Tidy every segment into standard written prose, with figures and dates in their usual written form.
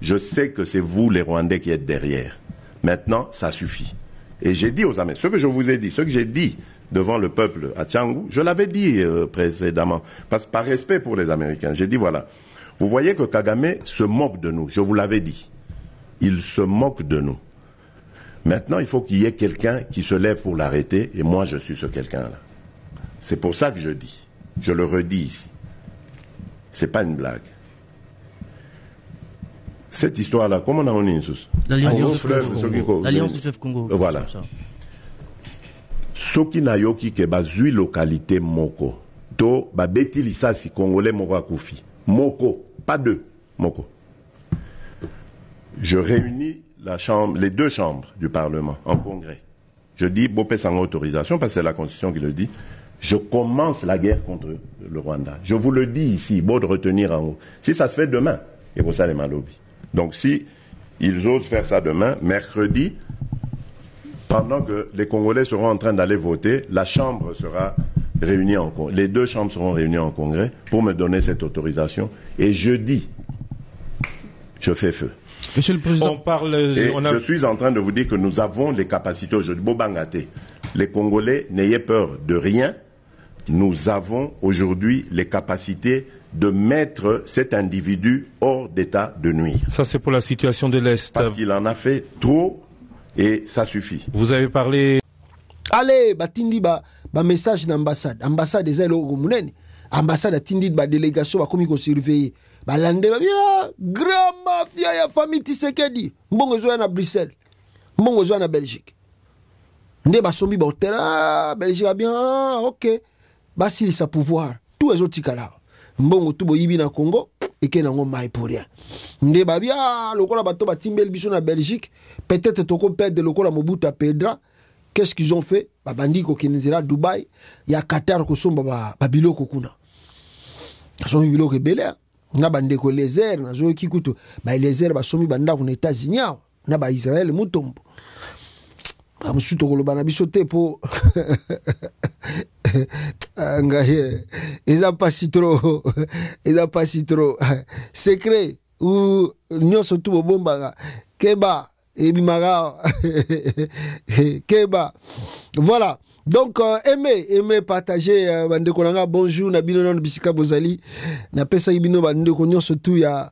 Je sais que c'est vous, les Rwandais, qui êtes derrière. Maintenant, ça suffit. Et j'ai dit aux Américains, ce que je vous ai dit, ce que j'ai dit devant le peuple à Tchangou, je l'avais dit précédemment, par respect pour les Américains. J'ai dit, voilà, vous voyez que Kagame se moque de nous, je vous l'avais dit. Il se moque de nous. Maintenant, il faut qu'il y ait quelqu'un qui se lève pour l'arrêter, et moi, je suis ce quelqu'un-là. C'est pour ça que je dis, je le redis ici. C'est pas une blague. Cette histoire-là, comment on a mis l'Alliance du fleuve Congo. Voilà. Soki na yoki ke bazui localité moko. To ba beti lisasi congolais moko akufi. Moko, pas deux. Moko. Je réunis les deux chambres du Parlement en congrès. Je dis, Bopé sans autorisation, parce que c'est la Constitution qui le dit, je commence la guerre contre le Rwanda. Je vous le dis ici, beau de retenir en haut. Si ça se fait demain, et pour ça les malobis. Donc si ils osent faire ça demain, mercredi, pendant que les Congolais seront en train d'aller voter, la Chambre sera réunie en congrès. Les deux chambres seront réunies en congrès pour me donner cette autorisation. Et jeudi, je fais feu. Monsieur le Président, je suis en train de vous dire que nous avons les capacités aujourd'hui. Bobangate, les Congolais, n'ayez peur de rien. Nous avons aujourd'hui les capacités de mettre cet individu hors d'état de nuire. Ça, c'est pour la situation de l'Est. Parce qu'il en a fait trop et ça suffit. Vous avez parlé... Allez, batindi ba message d'ambassade. Ambassade des ailes ambassade a tindi ba délégation ba komi ko surveiller. Balande ba bien grand mafia ya famille Tshisekedi. Mbongo zo na Bruxelles. Mbongo zo na Belgique. Nde ba sombi ba hôtel Belgique bien OK. Ba si sa pouvoir. Tous les autres kala. Mbongo tubo yibi na Congo et que nango mai pour rien. Nde ba bien lokola bato ba timbel biso na Belgique. Peut-être toko perdre lokola Mobutu perdra. Qu'est-ce qu'ils ont fait? Babandi ko kinezera Dubaï, il y a Qatar ko somba babiloko kuna. Somi biloko belé. Na bande ko les airs na zo kikuto. Ba les airs ba somi banda ko États-Unis. Na ba Israël mutombo. Ba musuto ko lobana bisote po. Ngaye. Ils a pas si trop. Ils a pas si trop. Secret ou nyoso tubo bomba keba et Bimara Keba. Voilà. Donc aimez partager bande konanga bonjour na bino non bisika bozali na pesa ibino bande konyo surtout ya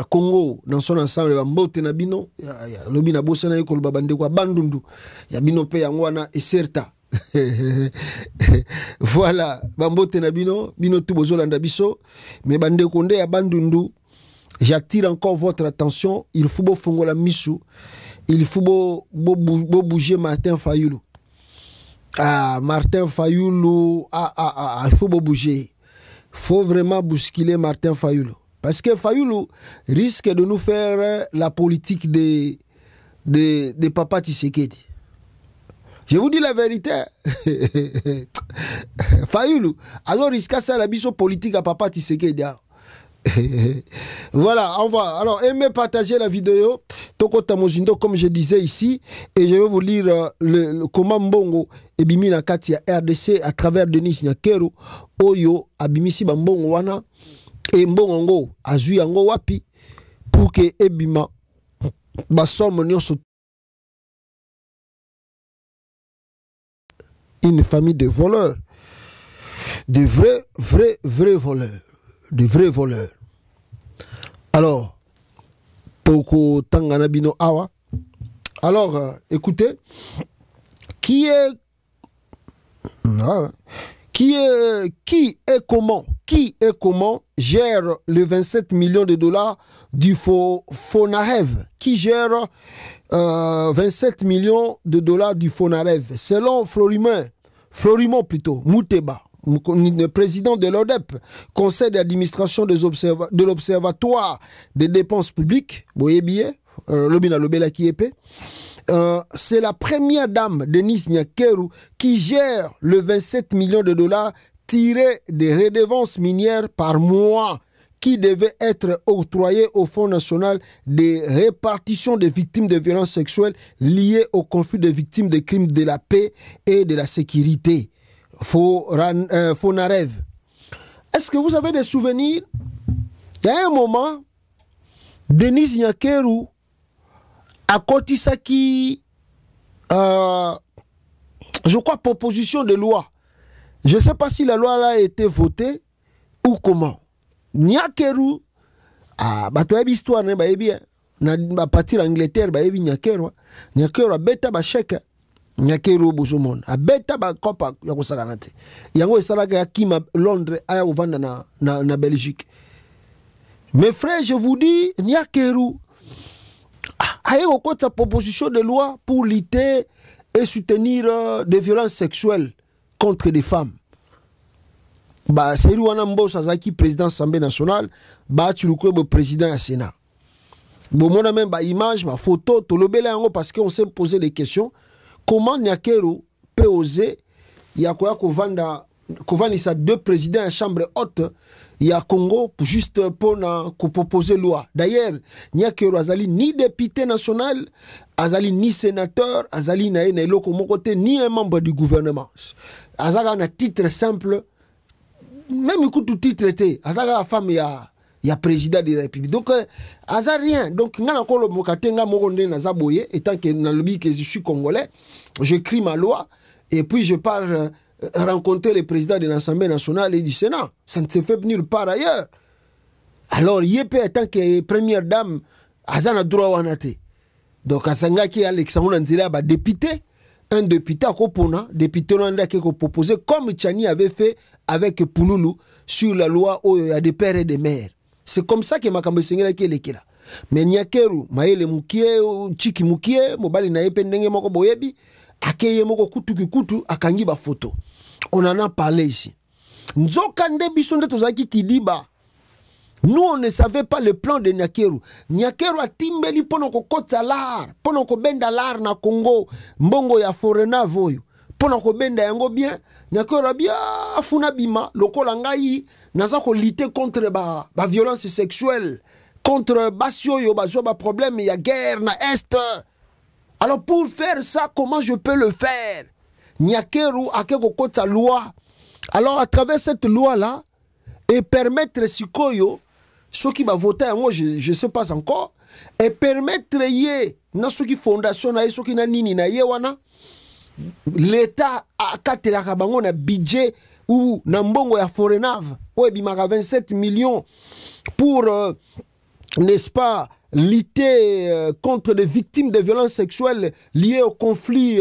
Congo dans son ensemble ba mbote na bino ya lobi na bosa na yekolo bande kwa bandundu ya bino pe yango wana eserta. Voilà ba mbote na bino tu bozolanda biso mais bande konde ya bandundu. J'attire encore votre attention. Il faut fongo la missou. Il faut bouger Martin Fayoulou. Martin Fayoulou. Il faut bouger. Il faut vraiment bousculer Martin Fayoulou. Parce que Fayoulou risque de nous faire la politique de Papa Tshisekedi. Je vous dis la vérité. Fayoulou. Alors risque ça la biso politique à Papa Tshisekedi. Voilà, on va. Alors, aimez partager la vidéo. Toko Tamozindo, comme je disais ici, et je vais vous lire le comment Mbongo et Bimi na kati ya RDC à travers Denis Nyakeru, Oyo, Abimisi Bambongo wana, et Mbongo, Azui Yango Wapi, pour que Ebima, Bassom Nyonso, une famille de voleurs, de vrais voleurs. De vrais voleurs. Alors, Toko Tanganabino Awa. Alors, écoutez, qui est comment gère les 27 millions de dollars du Fonarev? Qui gère 27 millions de dollars du Fonarev? Selon Florimond plutôt, Mouteba, le président de l'ODEP, conseil d'administration de l'Observatoire des dépenses publiques, c'est la première dame, Denis Nyakeru, qui gère le 27 millions de dollars tirés des redevances minières par mois qui devaient être octroyés au Fonds national de répartition des victimes de violences sexuelles liées au conflit des victimes de crimes de la paix et de la sécurité. Fonarev. Est-ce que vous avez des souvenirs? Il y a un moment, Denis Nyakeru a kotisaki je crois proposition de loi. Je ne sais pas si la loi là a été votée ou comment. Nyakeru bato ya histoire ne ba yebi na partir Angleterre ba yebi Nyakeru a beta ba chèque Nyakeru bozomon a beta ba kopa ya kosakana te yango esalaka ya kima Londres aya ovanda na Belgique. Mes frères, je vous dis, Nyakeru a eu sa proposition de loi pour lutter et soutenir des violences sexuelles contre des femmes. Bah, c'est lui qui est président de l'Assemblée nationale, bah, tu le président du Sénat. Bon, on a même une image, une photo, tout le monde parce qu'on s'est posé des questions. Comment Nyakeru peut oser, il y a quoi qu'on vend sa deux présidents à la Chambre haute, il y a Congo juste pour proposer loi. D'ailleurs, Nyakeru azali ni député national, azali ni sénateur, azali na eloko mokote ni un membre du gouvernement. Azaka na titre simple, même écoute tout titre té, azaka la femme ya président de la République. Donc aza rien. Donc ngana ko lo mokatenga mokonde na zaboye étant que na lobby que je suis congolais, j'écris ma loi et puis je parle rencontrer le président de l'Assemblée nationale et du Sénat. Ça ne se fait nulle part ailleurs. Alors, Yépe, en tant que première dame, Azana droit wanate. Donc, Asangaki Alexandre Nzela, député, un député à Kopona, député Rwanda qui a proposé, comme Tchani avait fait avec Pouloulou, sur la loi où il y a des pères et des mères. C'est comme ça que Makambe Sengela qui est là. Mais Nyakeru, Maële Moukie, Chiki Moukie, Mobali na Ependenge Moko Boyebi, Akeye Moko Kutu, Akangi ba photo. On en a parlé ici. Nzokande Bisonde Tozaki Kidiba. Nous, on ne savait pas le plan de Nyakeru. Nyakeru a timbeli pono ko kota l'art, pono ko benda l'art na Congo, mbongo ya forena voyo. Pono ko benda yango bien, Nyakeru a bien afuna bima, lokola ngai, naza ko lutter contre ba violence sexuelle, contre basio yo bazo ba problème ya guerre na est. Alors pour faire ça, comment je peux le faire? Nyakeru a kota loi. Alors à travers cette loi-là, et permettre Sikoyo, ceux qui va voter, moi je ne sais pas encore, et permettre yé, na ceux qui fondation na ceux qui na nini na yé wana, l'État a katela kabango na budget ou na mbongo ya forenav, ou bimaka 27 millions pour, n'est-ce pas, lutter contre les victimes de violences sexuelles liées au conflit,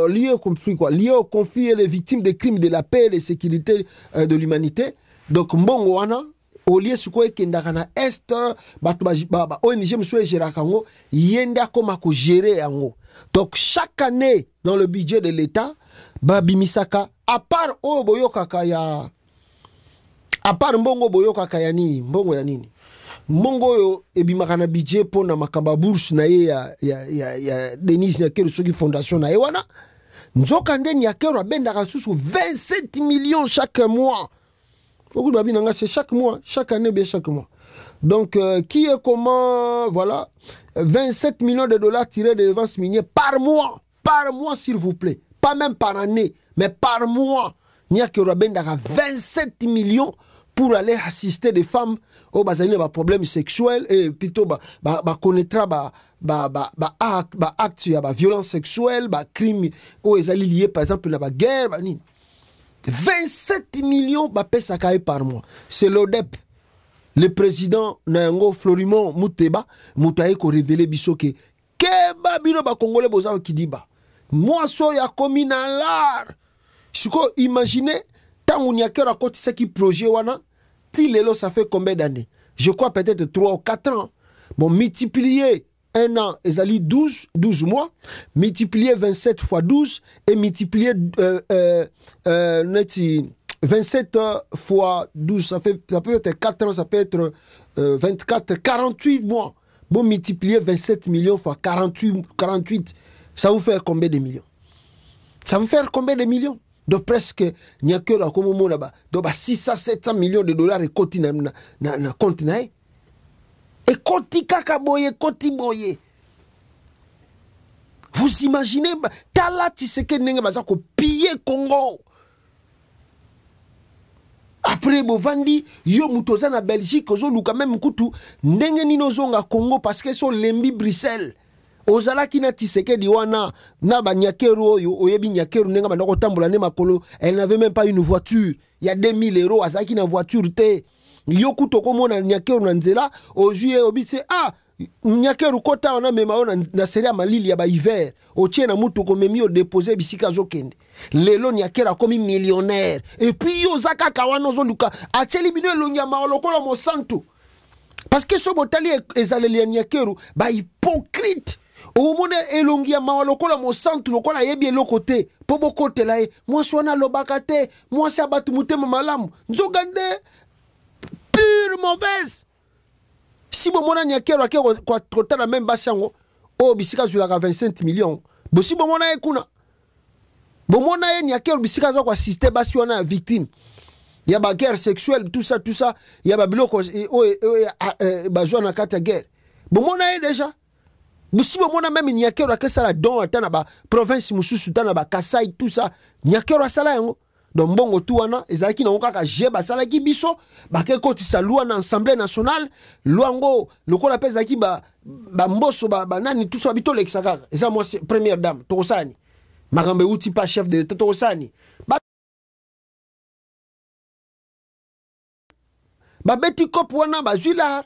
liées au conflit et les victimes des crimes de la paix et de sécurité de l'humanité. Donc mbongo wana au lieu suko ekendaka na est bato ba ONG mso géraka ngo yenda koma ko gérer yango. Donc chaque année dans le budget de l'État ba bimisaka à part boyokaka ya à part mbongo boyokaka ya nini mbongo ya nini mbongo yo ebimaka na budget pour na makamba bourse na ye ya Denis Nyakeru soki fondation na ye wana nzokande Nyakeru abendaka susu 27 millions chaque mois. Beaucoup de babinanga c'est chaque mois, chaque année bien chaque mois. Donc qui est comment voilà 27 millions de dollars tirés de dépenses minières par mois s'il vous plaît, pas même par année mais par mois. Nyakeru abendaka 27 millions pour aller assister des femmes au bazali ba problème sexuel et plutôt connaîtra acte ya violence sexuelle, crime ou ezali lié par exemple na guerre ni 27 millions pesa kaye par mois. C'est l'ODEP. Le président Nango Florimon Mouteba Moutaye ko révélé biso ke bino ba congolais boza kidiba. Moi so ya komi na l'art. Siko imaginez tant Nyakeru a côté ce qui projet wana Tilelo, ça fait combien d'années? Je crois peut-être 3 ou 4 ans. Bon, multiplier un an, ezali 12 mois, multiplier 27 fois 12 et multiplier 27 fois 12, ça peut être 4 ans, ça peut être 24, 48 mois. Bon, multiplier 27 millions fois 48, ça vous fait combien de millions? Ça vous fait combien de millions? Donc presque Nyakeru a comme mot là-bas donc 600-700 millions de dollars et koti na compte na et koti kaka boye koti boye. Vous imaginez tala Tshisekedi ndenge baza ko piller Congo après bovandi yo mutoza na Belgique ozo luka même kutu ndenge nino zonga Congo parce que so lembi Bruxelles ozala kina Tshisekedi wana na ba nyakeru oyo oyebi nyakeru nenga ba ndako tambola ne makolo elle n'avait même pas une voiture il y a 2000 euros azaki na voiture te yo kuto komona nyakeru na nzela ojuye obise nyakeru kota wana mema ona na seria malili ya ba hiver otie na mutu komemi o déposer bisika zokende lelo nyakera komi millionnaire et puis yo zaka kawana zo luka acheli bino elongia ma lokola mo santu parce que so botali ezaleli nyakeru ba hypocrite omone elongia ma lokola mo santu lokola yebi eloko te po bokotela e mwasi wana lobaka te mwasi abatu mutema malamu nzogande pure mauvaise si bomona nyakero ake kwa kotana même basango o bisika zulaka 25 millions bo si bomona e kuna bomona e nyakero bisika zo kwa assisté basi wana victime ya ba guerre sexuelle tout ça ya ba biloko bazwa na kata guerre bomona e déjà si bomona même nyakero ake sala don atana ba province mususu tana ba Kasai tout ça nyakero asala yango donc bongo tout wana ezalaki na okaka je basala ki biso bake kotisa loi na Assemblée nationale luango lokola pesa ki ba mboso ba nani tout ça bito lexaka eza moi première dame tokosani makambe uti pas chef de l'état tokosani ba beti kop wana bazwila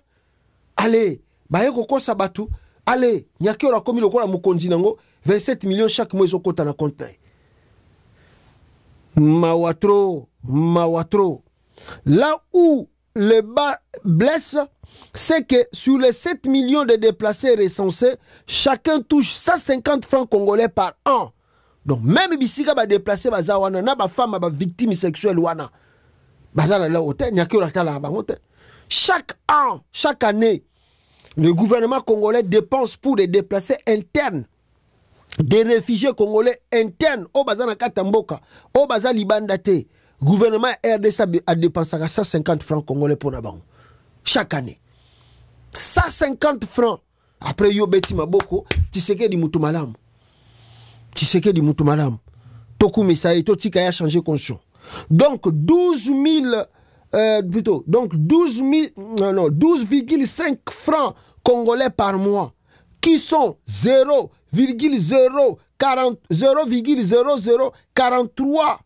allez ba yeko kosa batu allez nyakero komi lokola mukonzi nango 27 millions chaque mois okota na compte. Mawatro. Là où le bas blesse, c'est que sur les 7 millions de déplacés recensés, chacun touche 150 francs congolais par an. Donc même bisika ba déplacé baza wana na ba femme ba victime sexuelle wana. Baza na la hôtel, nyakira kala ba hôtel. Chaque an, chaque année, le gouvernement congolais dépense pour les déplacés internes. Des réfugiés congolais internes au bazana Katamboka, au bazan Libandate, gouvernement RDC a dépensé 150 francs congolais pour Nabango. Chaque année. 150 francs. Après yo beti maboko, Tshisekedi mutu malamu. Tshisekedi mutu malamu. Toku misaye, to tika ya changé conscience. Donc 12,5 francs congolais par mois qui sont 0,0043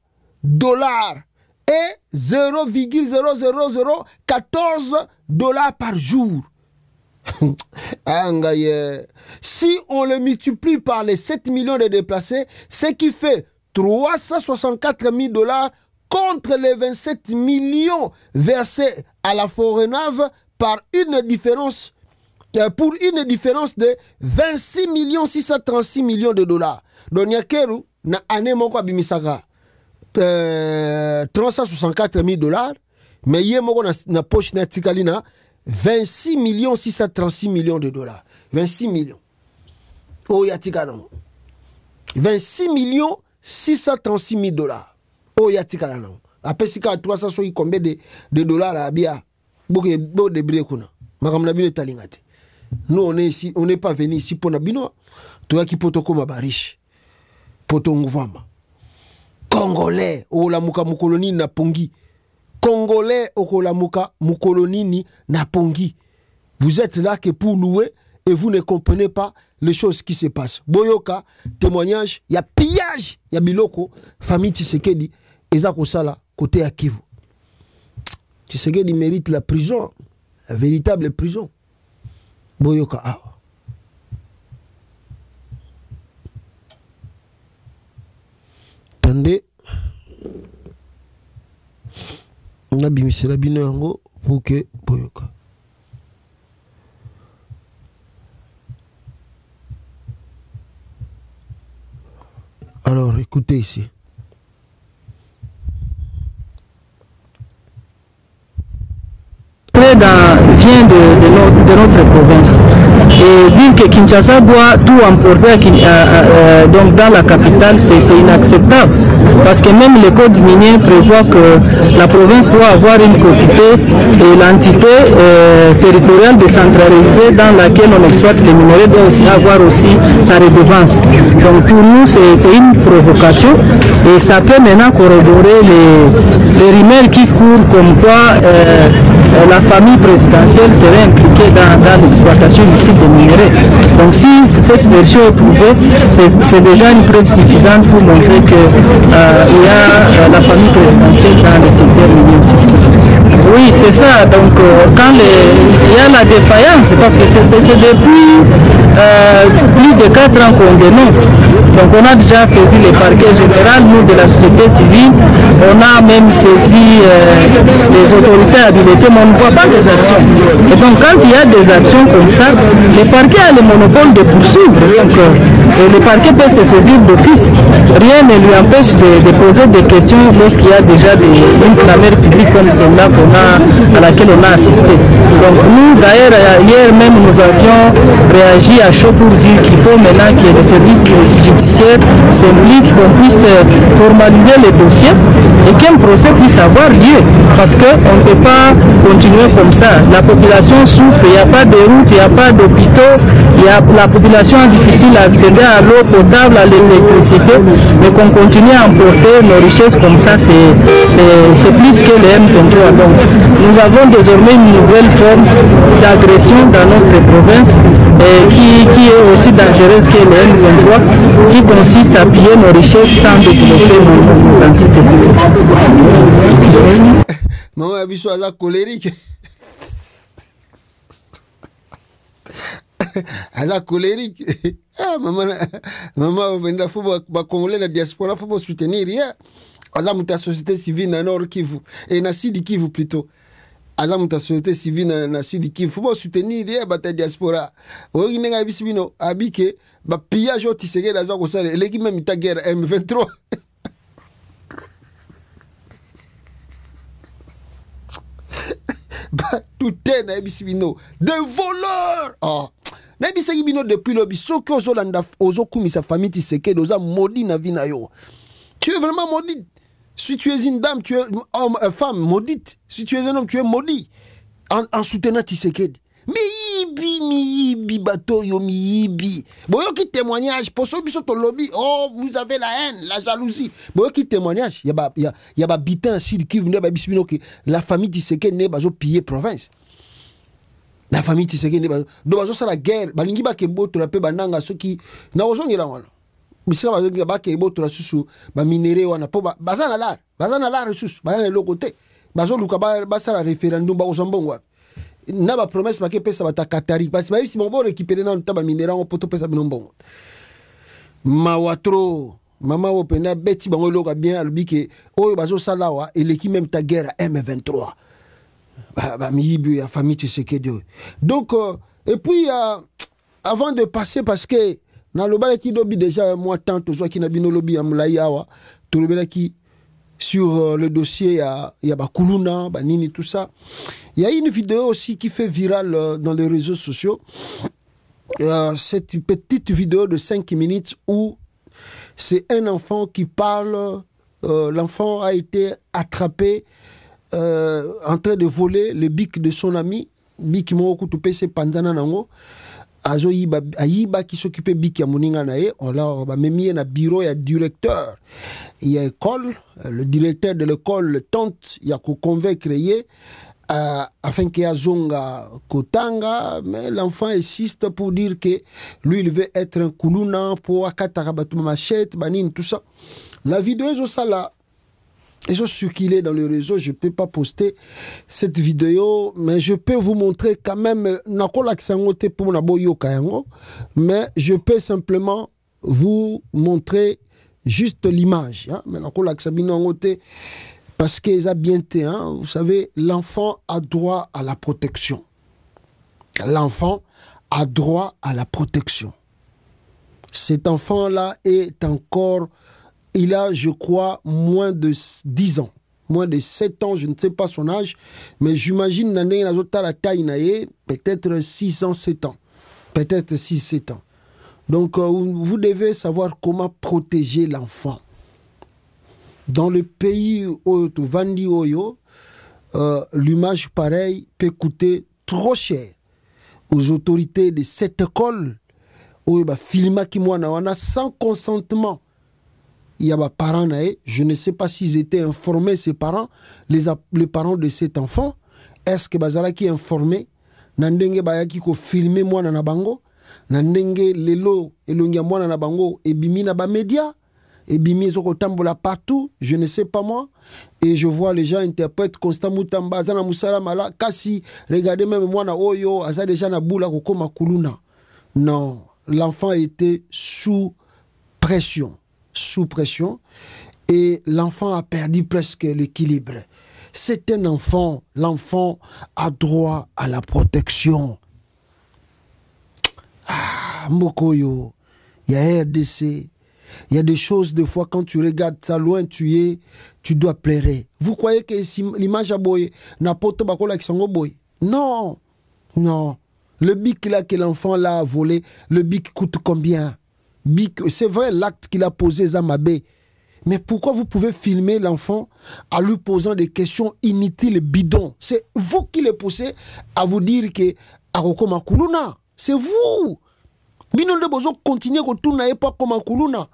dollars et 0,00014 dollars par jour. Si on le multiplie par les 7 millions de déplacés, ce qui fait 364 000 dollars contre les 27 millions versés à la Forenave par une différence pour une différence de 26 636 millions de dollars. Donc, Nyakeru, na année moko abimisaka 364 000 dollars, mais yé moko na poche na tikalina 26 636 millions de dollars. 26 millions. Oh, yatikana. 26 636 000 dollars. Oh, yatikana. Après, si 300 combien de dollars à Abia, beaucoup de brekuna. Makamnabine talingate. Nous, on est ici, on n'est pas venu ici pour Nabino. Toi qui poto koma bariche. Poto nguvama. Congolais, olamuka mukoloni na pongi. Congolais, okolamuka mukoloni na pongi. Vous êtes là que pour louer et vous ne comprenez pas les choses qui se passent. Boyoka, témoignage, il y a pillage, il y a biloko, famille Tshisekedi, Ezako Sala, côté à Kivu. Tshisekedi mérite la prison, la véritable prison. Boyoka awa. Tande on a bimisé la bino yango pour que boyoka. Alors écoutez ici. Vient de notre province. Et dire que Kinshasa doit tout emporter donc dans la capitale, c'est inacceptable. Parce que même le code minier prévoit que la province doit avoir une quotité et l'entité territoriale décentralisée dans laquelle on exploite les minerais doit aussi avoir aussi sa redevance. Donc pour nous, c'est une provocation et ça peut maintenant corroborer les rumeurs qui courent comme quoi la famille présidentielle serait impliquée dans l'exploitation illicite des minerais. Donc si cette version est prouvée, c'est déjà une preuve suffisante pour montrer qu'il y a la famille présidentielle dans le secteur minier aussi. Oui, c'est ça. Donc quand il y a la défaillance, parce que c'est depuis plus de 4 ans qu'on dénonce. Donc on a déjà saisi les parquets généraux, nous de la société civile, on a même saisi les autorités habilitées, mais on ne voit pas des actions. Et donc quand il y a des actions comme ça, le parquet a le monopole de poursuivre. Donc le parquet peut se saisir d'office. Rien ne lui empêche de poser des questions lorsqu'il y a déjà une clameur publique comme celle-là à laquelle on a assisté. Donc nous d'ailleurs hier même nous avions réagi à chaud pour dire qu'il faut maintenant que les services judiciaires s'impliquent, qu'on puisse formaliser les dossiers et qu'un procès puisse avoir lieu. Parce qu'on ne peut pas continuer comme ça. La population souffre, il n'y a pas de routes, il n'y a pas d'hôpitaux, la population a difficile à accéder à l'eau potable, à l'électricité, mais qu'on continue à emporter nos richesses comme ça, c'est plus que les M23. Donc nous avons désormais une nouvelle forme d'agression dans notre province qui est aussi dangereuse que les M23, qui consiste à piller nos richesses sans développer nos entités. Maman Abisso a colérique. Aza colérique. Ah, maman, venda faut ba congolais la diaspora faut soutenir ya. Aza muta société civile na Nord Kivu et na Sud Kivu plutôt. Aza muta société civile na Sud Kivu faut soutenir ya ba diaspora. Oyi nenga bisibino abike ba pillage au Tshisekedi aza ko sala leki même ta guerre M23. Tout est na bisibino des voleurs. Oh. Na bisibino depuis le bisoko ozolanda ozokumisa famille Tshisekedi oza maudit na vie na yo. Tu es vraiment maudit. Si tu es une dame, tu es homme, femme maudite. Si tu es un homme, tu es maudit. En soutenant Tshisekedi. Miyibi, bateau yo miyibi. Boyo qui témoignage, pour ceux qui sont au lobby, oh, vous avez la haine, la jalousie. Boyo qui témoignage, il y a bitin Sud Kivu, la famille Tshisekedi n'est pas pillé province. La famille Tshisekedi n'est pas. Donc, ça la guerre. Balingi ba kebo to la pe bananga ceux qui na ozongela wana. Bisika bazonga ba kebo to la susu ba minéré wana po bazana la ressource, bazana le côté. Bazo luka ba ça la référendum ba ozambongo. Na ba promesse ba ke pesa ba ta Qatari parce que si bon récupérer na taba minéré on poto pesa binombo. Mawatro mama opena beti bango loka bien albi ke oyo bazo sala wa et l'équipe même ta guerre M23. Miyibu ya famille Tshisekedi. Donc et puis avant de passer parce que na lobala ki dobi déjà moi tant to qui na bino lobi amulai awa to lobela ki sur le dossier il y a Bakuluna banini tout ça. Il y a une vidéo aussi qui fait viral dans les réseaux sociaux. C'est une petite vidéo de 5 minutes où c'est un enfant qui parle. L'enfant a été attrapé en train de voler le bic de son ami. Bic moko to pese panzana nango. Azo yiba qui s'occupait bic ya moninga na ye. On l'a mis na bureau ya directeur. Il y a école, le directeur de l'école tente ya ko convaincre ye afin qu'il y ait zonga kotanga, mais l'enfant insiste pour dire que lui il veut être un kuluna pour akatarabatu machette banine tout ça. La vidéo est ça là. Et je circulé dans le réseau, je ne peux pas poster cette vidéo, mais je peux vous montrer quand même, mais je peux simplement vous montrer juste l'image. Parce qu'ils ont bien été, vous savez, l'enfant a droit à la protection. L'enfant a droit à la protection. Cet enfant-là est encore... Il a, je crois, moins de 10 ans. Moins de 7 ans, je ne sais pas son âge. Mais j'imagine, peut-être 6 ans, 7 ans. peut-être 6-7 ans. Donc, vous devez savoir comment protéger l'enfant. Dans le pays où Vandi Oyo, l'image pareille peut coûter trop cher aux autorités de cette école où filma qui mwana sans consentement. Il y a des parents, je ne sais pas s'ils étaient informés, ces parents, les parents de cet enfant. Est-ce que bazala qui est informé? Nandenge bayaki ko filmer mwana na bango, nandenge lelo elongia mwana na bango ebimi na ba média, ebimi zoko tambola partout, je ne sais pas moi. Et je vois les gens interprètent constamment tamba zana musala mala kasi regardez même mwana oyo aza déjà na boula ko koma kuluna. Non, l'enfant était sous pression. Sous pression, et l'enfant a perdu presque l'équilibre. C'est un enfant, l'enfant a droit à la protection. Ah, Mokoyo, il y a RDC, il y a des choses, des fois, quand tu regardes ça loin, tu dois pleurer. Vous croyez que si l'image a boy, n'importe quoi qui s'en boy? Non, non. Le bic là que l'enfant l'a volé, le bic coûte combien? C'est vrai l'acte qu'il a posé Zamabé. Mais pourquoi vous pouvez filmer l'enfant en lui posant des questions inutiles et bidons? C'est vous qui le poussez à vous dire que Aroko Makuluna. C'est vous. Binon de Bozo continue à tourner pas comme Makuluna.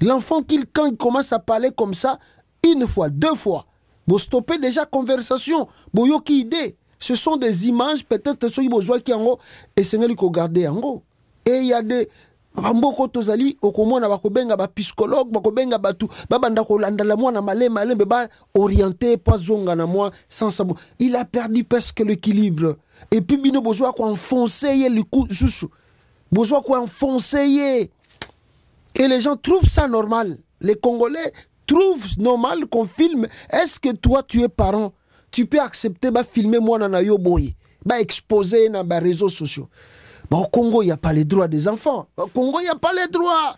L'enfant, quand il commence à parler comme ça, une fois, deux fois, vous stoppez déjà conversation. Boyo qui idée. Ce sont des images, peut-être ceux qui besoin qui en et c'est nous qui garder en haut. Et il y a des Mboko tozali okomona bakobenga ba psychologue bakobenga batu babanda ko landala mwana malema ba orienté pas zonga na moi sans sabo. Il a perdu presque l'équilibre. Et puis bino besoin ko enfoncer le coup sous. Besoin ko enfoncer. Et les gens trouvent ça normal. Les Congolais trouvent normal qu'on filme. Est-ce que toi tu es parent, tu peux accepter ba filmer mwana na yo boy, ba exposer dans les réseaux sociaux? Bon, au Congo, il n'y a pas les droits des enfants. Au Congo, il n'y a pas les droits.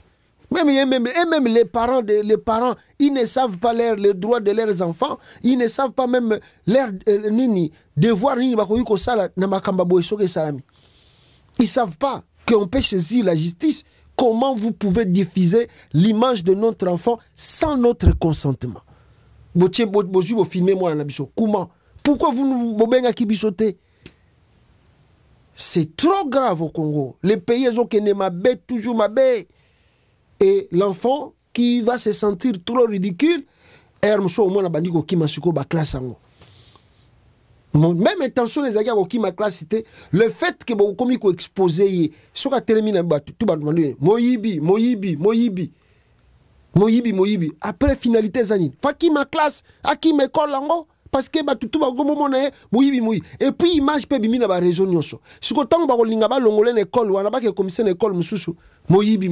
Même les parents, ils ne savent pas les droits de leurs enfants. Ils ne savent pas même leur devoir. Ils ne savent pas qu'on peut saisir la justice. Comment vous pouvez diffuser l'image de notre enfant sans notre consentement? Comment? Pourquoi vous nous bobengez qui bichoter? C'est trop grave au Congo. Les pays qui mabé toujours mabé. Et l'enfant qui va se sentir trop ridicule, même attention les agents qui ma classe c'était le fait que beaucoup comme exposé ce qu'a terminé tout moyibi après finalité zani fa qui ma classe à qui m'école lango parce que tout va moyibi et puis image peut bimina ba réseau nyonso siko tango ba kolinga ba longole na école wana ba ke commissaire na école mususu moyibi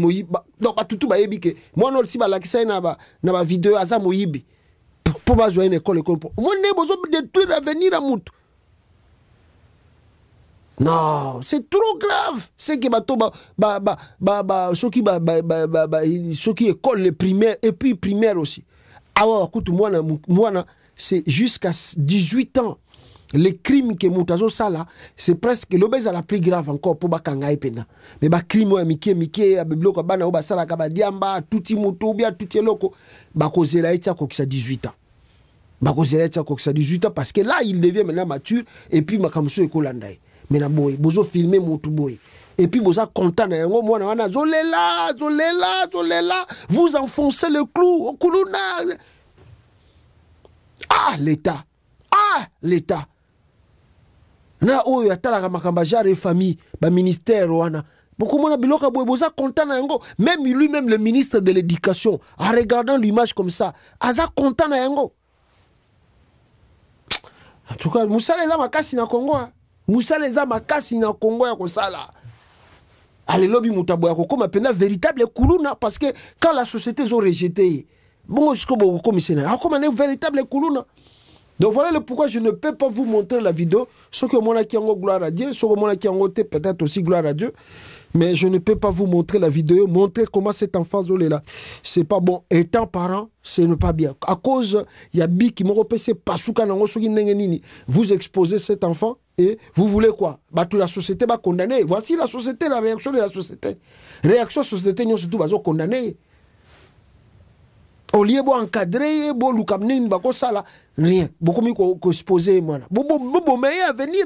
donc tout ba yebi ke moi non si ba lakisa na ba vidéo aza moyibi pour ba joindre école moi ne bozo détruire l'avenir à mutu. Non, c'est trop grave. C'est que ceux qui école les primaires et puis primaire aussi. Alors, écoute, moi, c'est jusqu'à 18 ans. Les crimes que Moutazo Sala, c'est presque l'obèse à la plus grave encore pour Bakanga et Pena. Mais ba crime ou Mike, Abebloko, Bana, Obasala, Kabadiamba, Touti Moutou, bien Touti Loko, Bakozela et Tiako qui a 18 ans. Bakozela et Tiako qui a 18 ans parce que là, il devient maintenant mature et puis Makamso et Kolandaï. Mais na boy, bozo filmer motu boy. Et puis boza content na yango mwana wana zolela. Vous enfoncez le clou au kuluna. L'État. L'État. Na oyo atala makamba jare famille ba ministère wana. Beaucoup mona biloka boy boza content na yango. Même lui-même le ministre de l'éducation en regardant l'image comme ça, aza content na yango. En tout cas, Moussa les makasi na Congo. Moussa les makasi na Congo ya kosala. Allez lobby mutaboya comme un véritable kuluna parce que quand la société ont rejeté bon jusqu'au bout commissionnaire comme un véritable kuluna. Donc voilà le pourquoi je ne peux pas vous montrer la vidéo ce que mon qui en gloire à Dieu ce que mon qui en peut-être aussi gloire à Dieu mais je ne peux pas vous montrer la vidéo, montrer comment cet enfant est là. C'est pas bon. Étant parent, ce n'est pas bien. À cause, il y a Bi qui m'a repêché Pasuka vous exposez cet enfant et vous voulez quoi? Bah, toute la société va condamner. Voici la société, la réaction de la société. Réaction de la société, nous surtout va condamner. Au lieu d'encadrer, rien. Beaucoup mieux qu'exposer, moi. Mais à venir,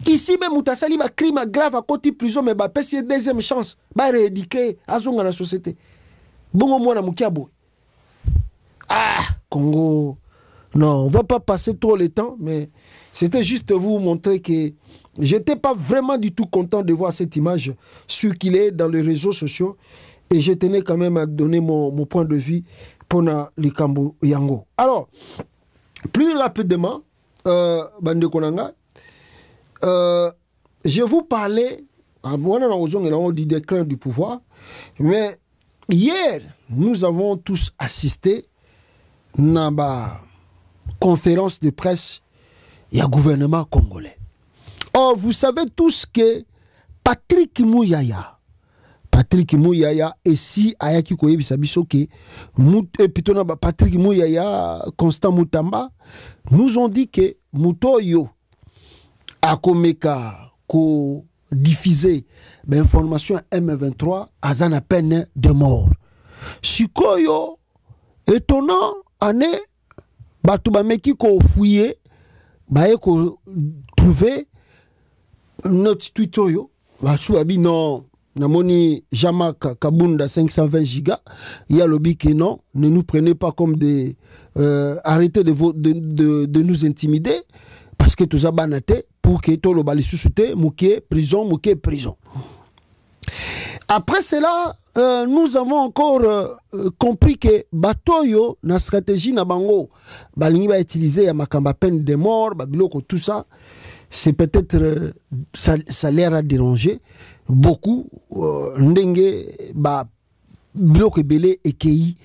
ici même, Moutassali va crime grave à côté de prison, mais va passer deuxième chance. Va rééduquer à la société. Bon, moi, ah, Congo. Non, on va pas passer trop le temps, mais c'était juste vous montrer que j'étais pas vraiment du tout content de voir cette image sur qu'il est dans les réseaux sociaux. Et je tenais quand même à donner mon point de vue pour les Kambo Yango. Alors, plus rapidement, Bande Konanga, je vous parlais, du déclin du pouvoir, mais hier, nous avons tous assisté à la conférence de presse du gouvernement congolais. Or, vous savez tous que Patrick Mouyaya et si ayaki koyebi sabiso ke Patrick Mouyaya, Constant Moutamba nous ont dit que Mutoyo a komeka ko diffuser l'information M23 à la peine de mort. Sikoyo étonnant année batubameki ko fouiller baye ko trouver notre tutoyo basuabi non Namoni Jamak Kabunda 520 gigas. Il y a le bic non, ne nous prenez pas comme des arrêtez de nous intimider parce que tout ça banate pour que tout le bali sous-souté mouké prison. Après cela, nous avons encore compris que Batoyo na stratégie na bango balingi va utiliser à makamba peine de mort, babiloko tout ça, c'est peut-être ça l'air à déranger beaucoup ndenge ba bloc belé ekei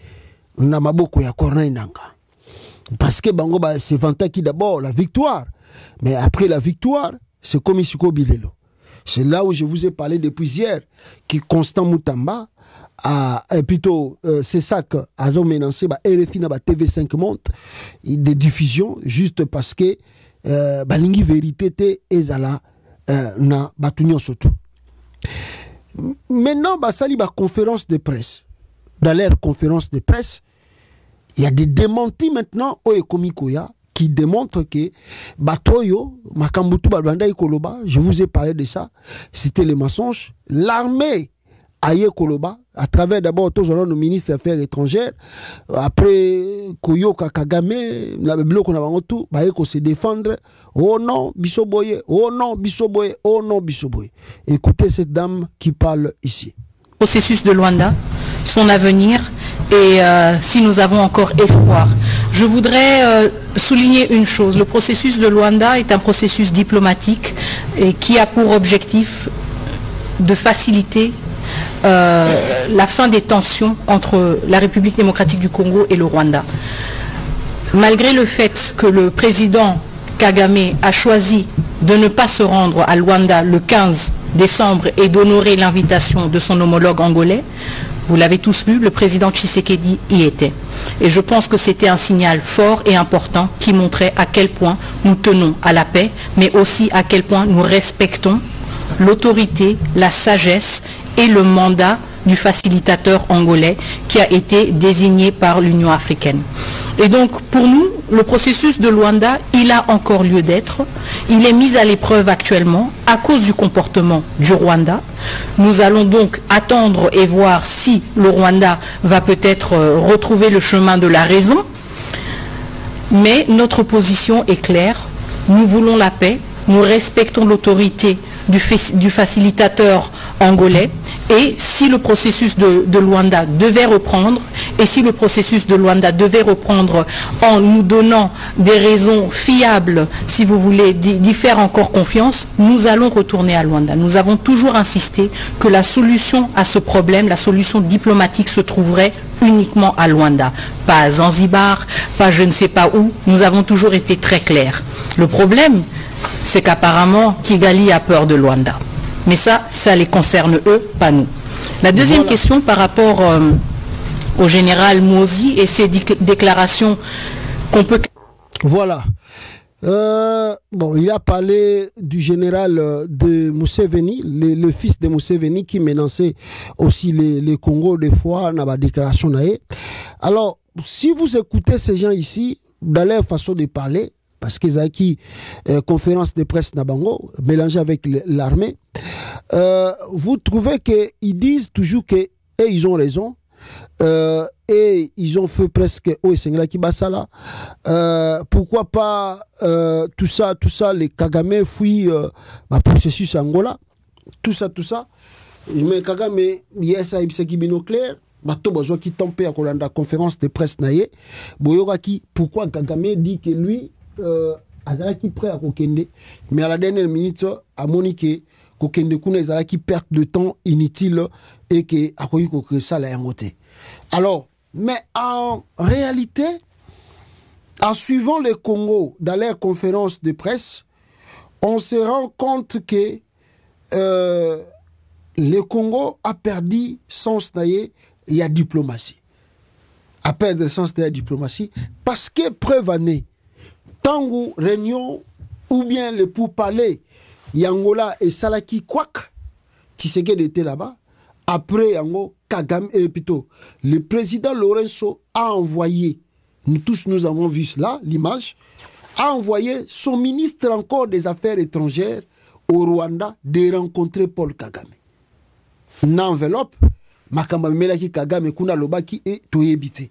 na maboko ya Corneille Nangaa parce que bango ba se vanta qui d'abord la victoire, mais après la victoire c'est comme Isiko Bilelo. C'est là où je vous ai parlé depuis hier qui Constant Moutamba a plutôt c'est ça que Azo menancé ba RFI na ba TV5 monte des diffusions juste parce que balingi vérité te ezala na batunyo surtout. Maintenant, Basali ba conférence de presse. Dans leur conférence de presse, il y a des démentis maintenant au Ekomikoya qui démontrent que Batoyo, Makambutu Balbanda Ikoloba, je vous ai parlé de ça, c'était les mensonges. L'armée Aye Koloba, à travers d'abord tous le ministre des Affaires étrangères, après Koyo Kagame, la bloc qu'on a tout, bah il se défendre. Oh non, Bissoboye, oh non, Bissoboye, oh non, Bissoboye. Écoutez cette dame qui parle ici. Processus de Luanda, son avenir et si nous avons encore espoir. Je voudrais souligner une chose. Le processus de Luanda est un processus diplomatique et qui a pour objectif de faciliter la fin des tensions entre la République démocratique du Congo et le Rwanda. Malgré le fait que le président Kagame a choisi de ne pas se rendre à Luanda le 15 décembre et d'honorer l'invitation de son homologue angolais, vous l'avez tous vu, le président Tshisekedi y était. Et je pense que c'était un signal fort et important qui montrait à quel point nous tenons à la paix, mais aussi à quel point nous respectons l'autorité, la sagesse et le mandat du facilitateur angolais qui a été désigné par l'Union africaine. Et donc, pour nous, le processus de Luanda, il a encore lieu d'être. Il est mis à l'épreuve actuellement à cause du comportement du Rwanda. Nous allons donc attendre et voir si le Rwanda va peut-être retrouver le chemin de la raison. Mais notre position est claire. Nous voulons la paix. Nous respectons l'autorité du facilitateur angolais. Et si le processus de Luanda devait reprendre, en nous donnant des raisons fiables, si vous voulez, d'y faire encore confiance, nous allons retourner à Luanda. Nous avons toujours insisté que la solution à ce problème, la solution diplomatique se trouverait uniquement à Luanda. Pas à Zanzibar, pas je ne sais pas où. Nous avons toujours été très clairs. Le problème, c'est qu'apparemment Kigali a peur de Luanda. Mais ça les concerne eux, pas nous. La deuxième question par rapport au général Mozi et ses déclarations qu'on peut... Voilà. Bon, il a parlé du général de Museveni, le fils de Museveni qui menaçait aussi les Congo des fois dans la déclaration. Alors, si vous écoutez ces gens ici, dans leur façon de parler, parce qu'ils ont acquis conférence de presse Nabango, mélangée avec l'armée, vous trouvez qu'ils disent toujours que ils ont raison, et ils ont fait presque pourquoi pas tout ça les Kagame fuient processus Angola, tout ça mais Kagame yes a ibseki binocléaire bato besoin qui tombe à la conférence de presse naie boyoraki pourquoi Kagame dit que lui azalaki prêt à kokende mais à la dernière minute a moniqué kokende kuna azalaki perte de temps inutile et que akoyi ko ça la yangote. Alors, mais en réalité, en suivant le Congo dans leur conférence de presse, on se rend compte que le Congo a perdu sens naïe, il y a diplomatie. A perdu le sens de la diplomatie parce que preuve année, tango réunion ou bien le pourparler, Yangola et Salaki Kwak, Tshisekedi était là-bas. Après, Kagame, plutôt, le président Lorenzo a envoyé, nous tous nous avons vu cela, l'image, a envoyé son ministre encore des Affaires étrangères au Rwanda de rencontrer Paul Kagame. L'enveloppe, Makambamelaki Kagame Kuna Lobaki et Toyebite.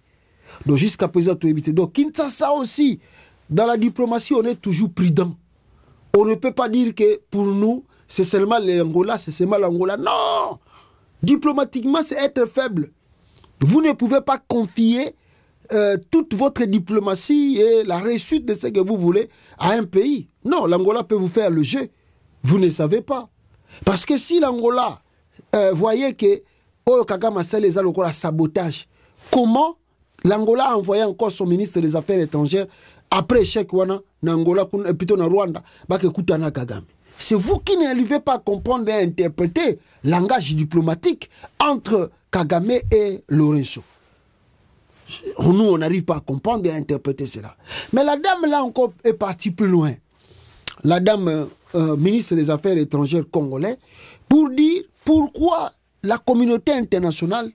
Donc jusqu'à présent, Toyebite. Donc Kinshasa aussi, dans la diplomatie, on est toujours prudent. On ne peut pas dire que pour nous, c'est seulement l'Angola, c'est seulement l'Angola. Non! Diplomatiquement, c'est être faible. Vous ne pouvez pas confier toute votre diplomatie et la réussite de ce que vous voulez à un pays. Non, l'Angola peut vous faire le jeu. Vous ne savez pas. Parce que si l'Angola voyait que Kagame a les a sabotage, comment l'Angola a envoyé encore son ministre des Affaires étrangères après échec wana n'Angola plutôt na Rwanda bakekutana Kagame. C'est vous qui n'arrivez pas à comprendre et à interpréter le langage diplomatique entre Kagame et Lorenzo. Nous, on n'arrive pas à comprendre et à interpréter cela. Mais la dame, là encore, est partie plus loin. La dame, ministre des Affaires étrangères congolais, pour dire pourquoi la communauté internationale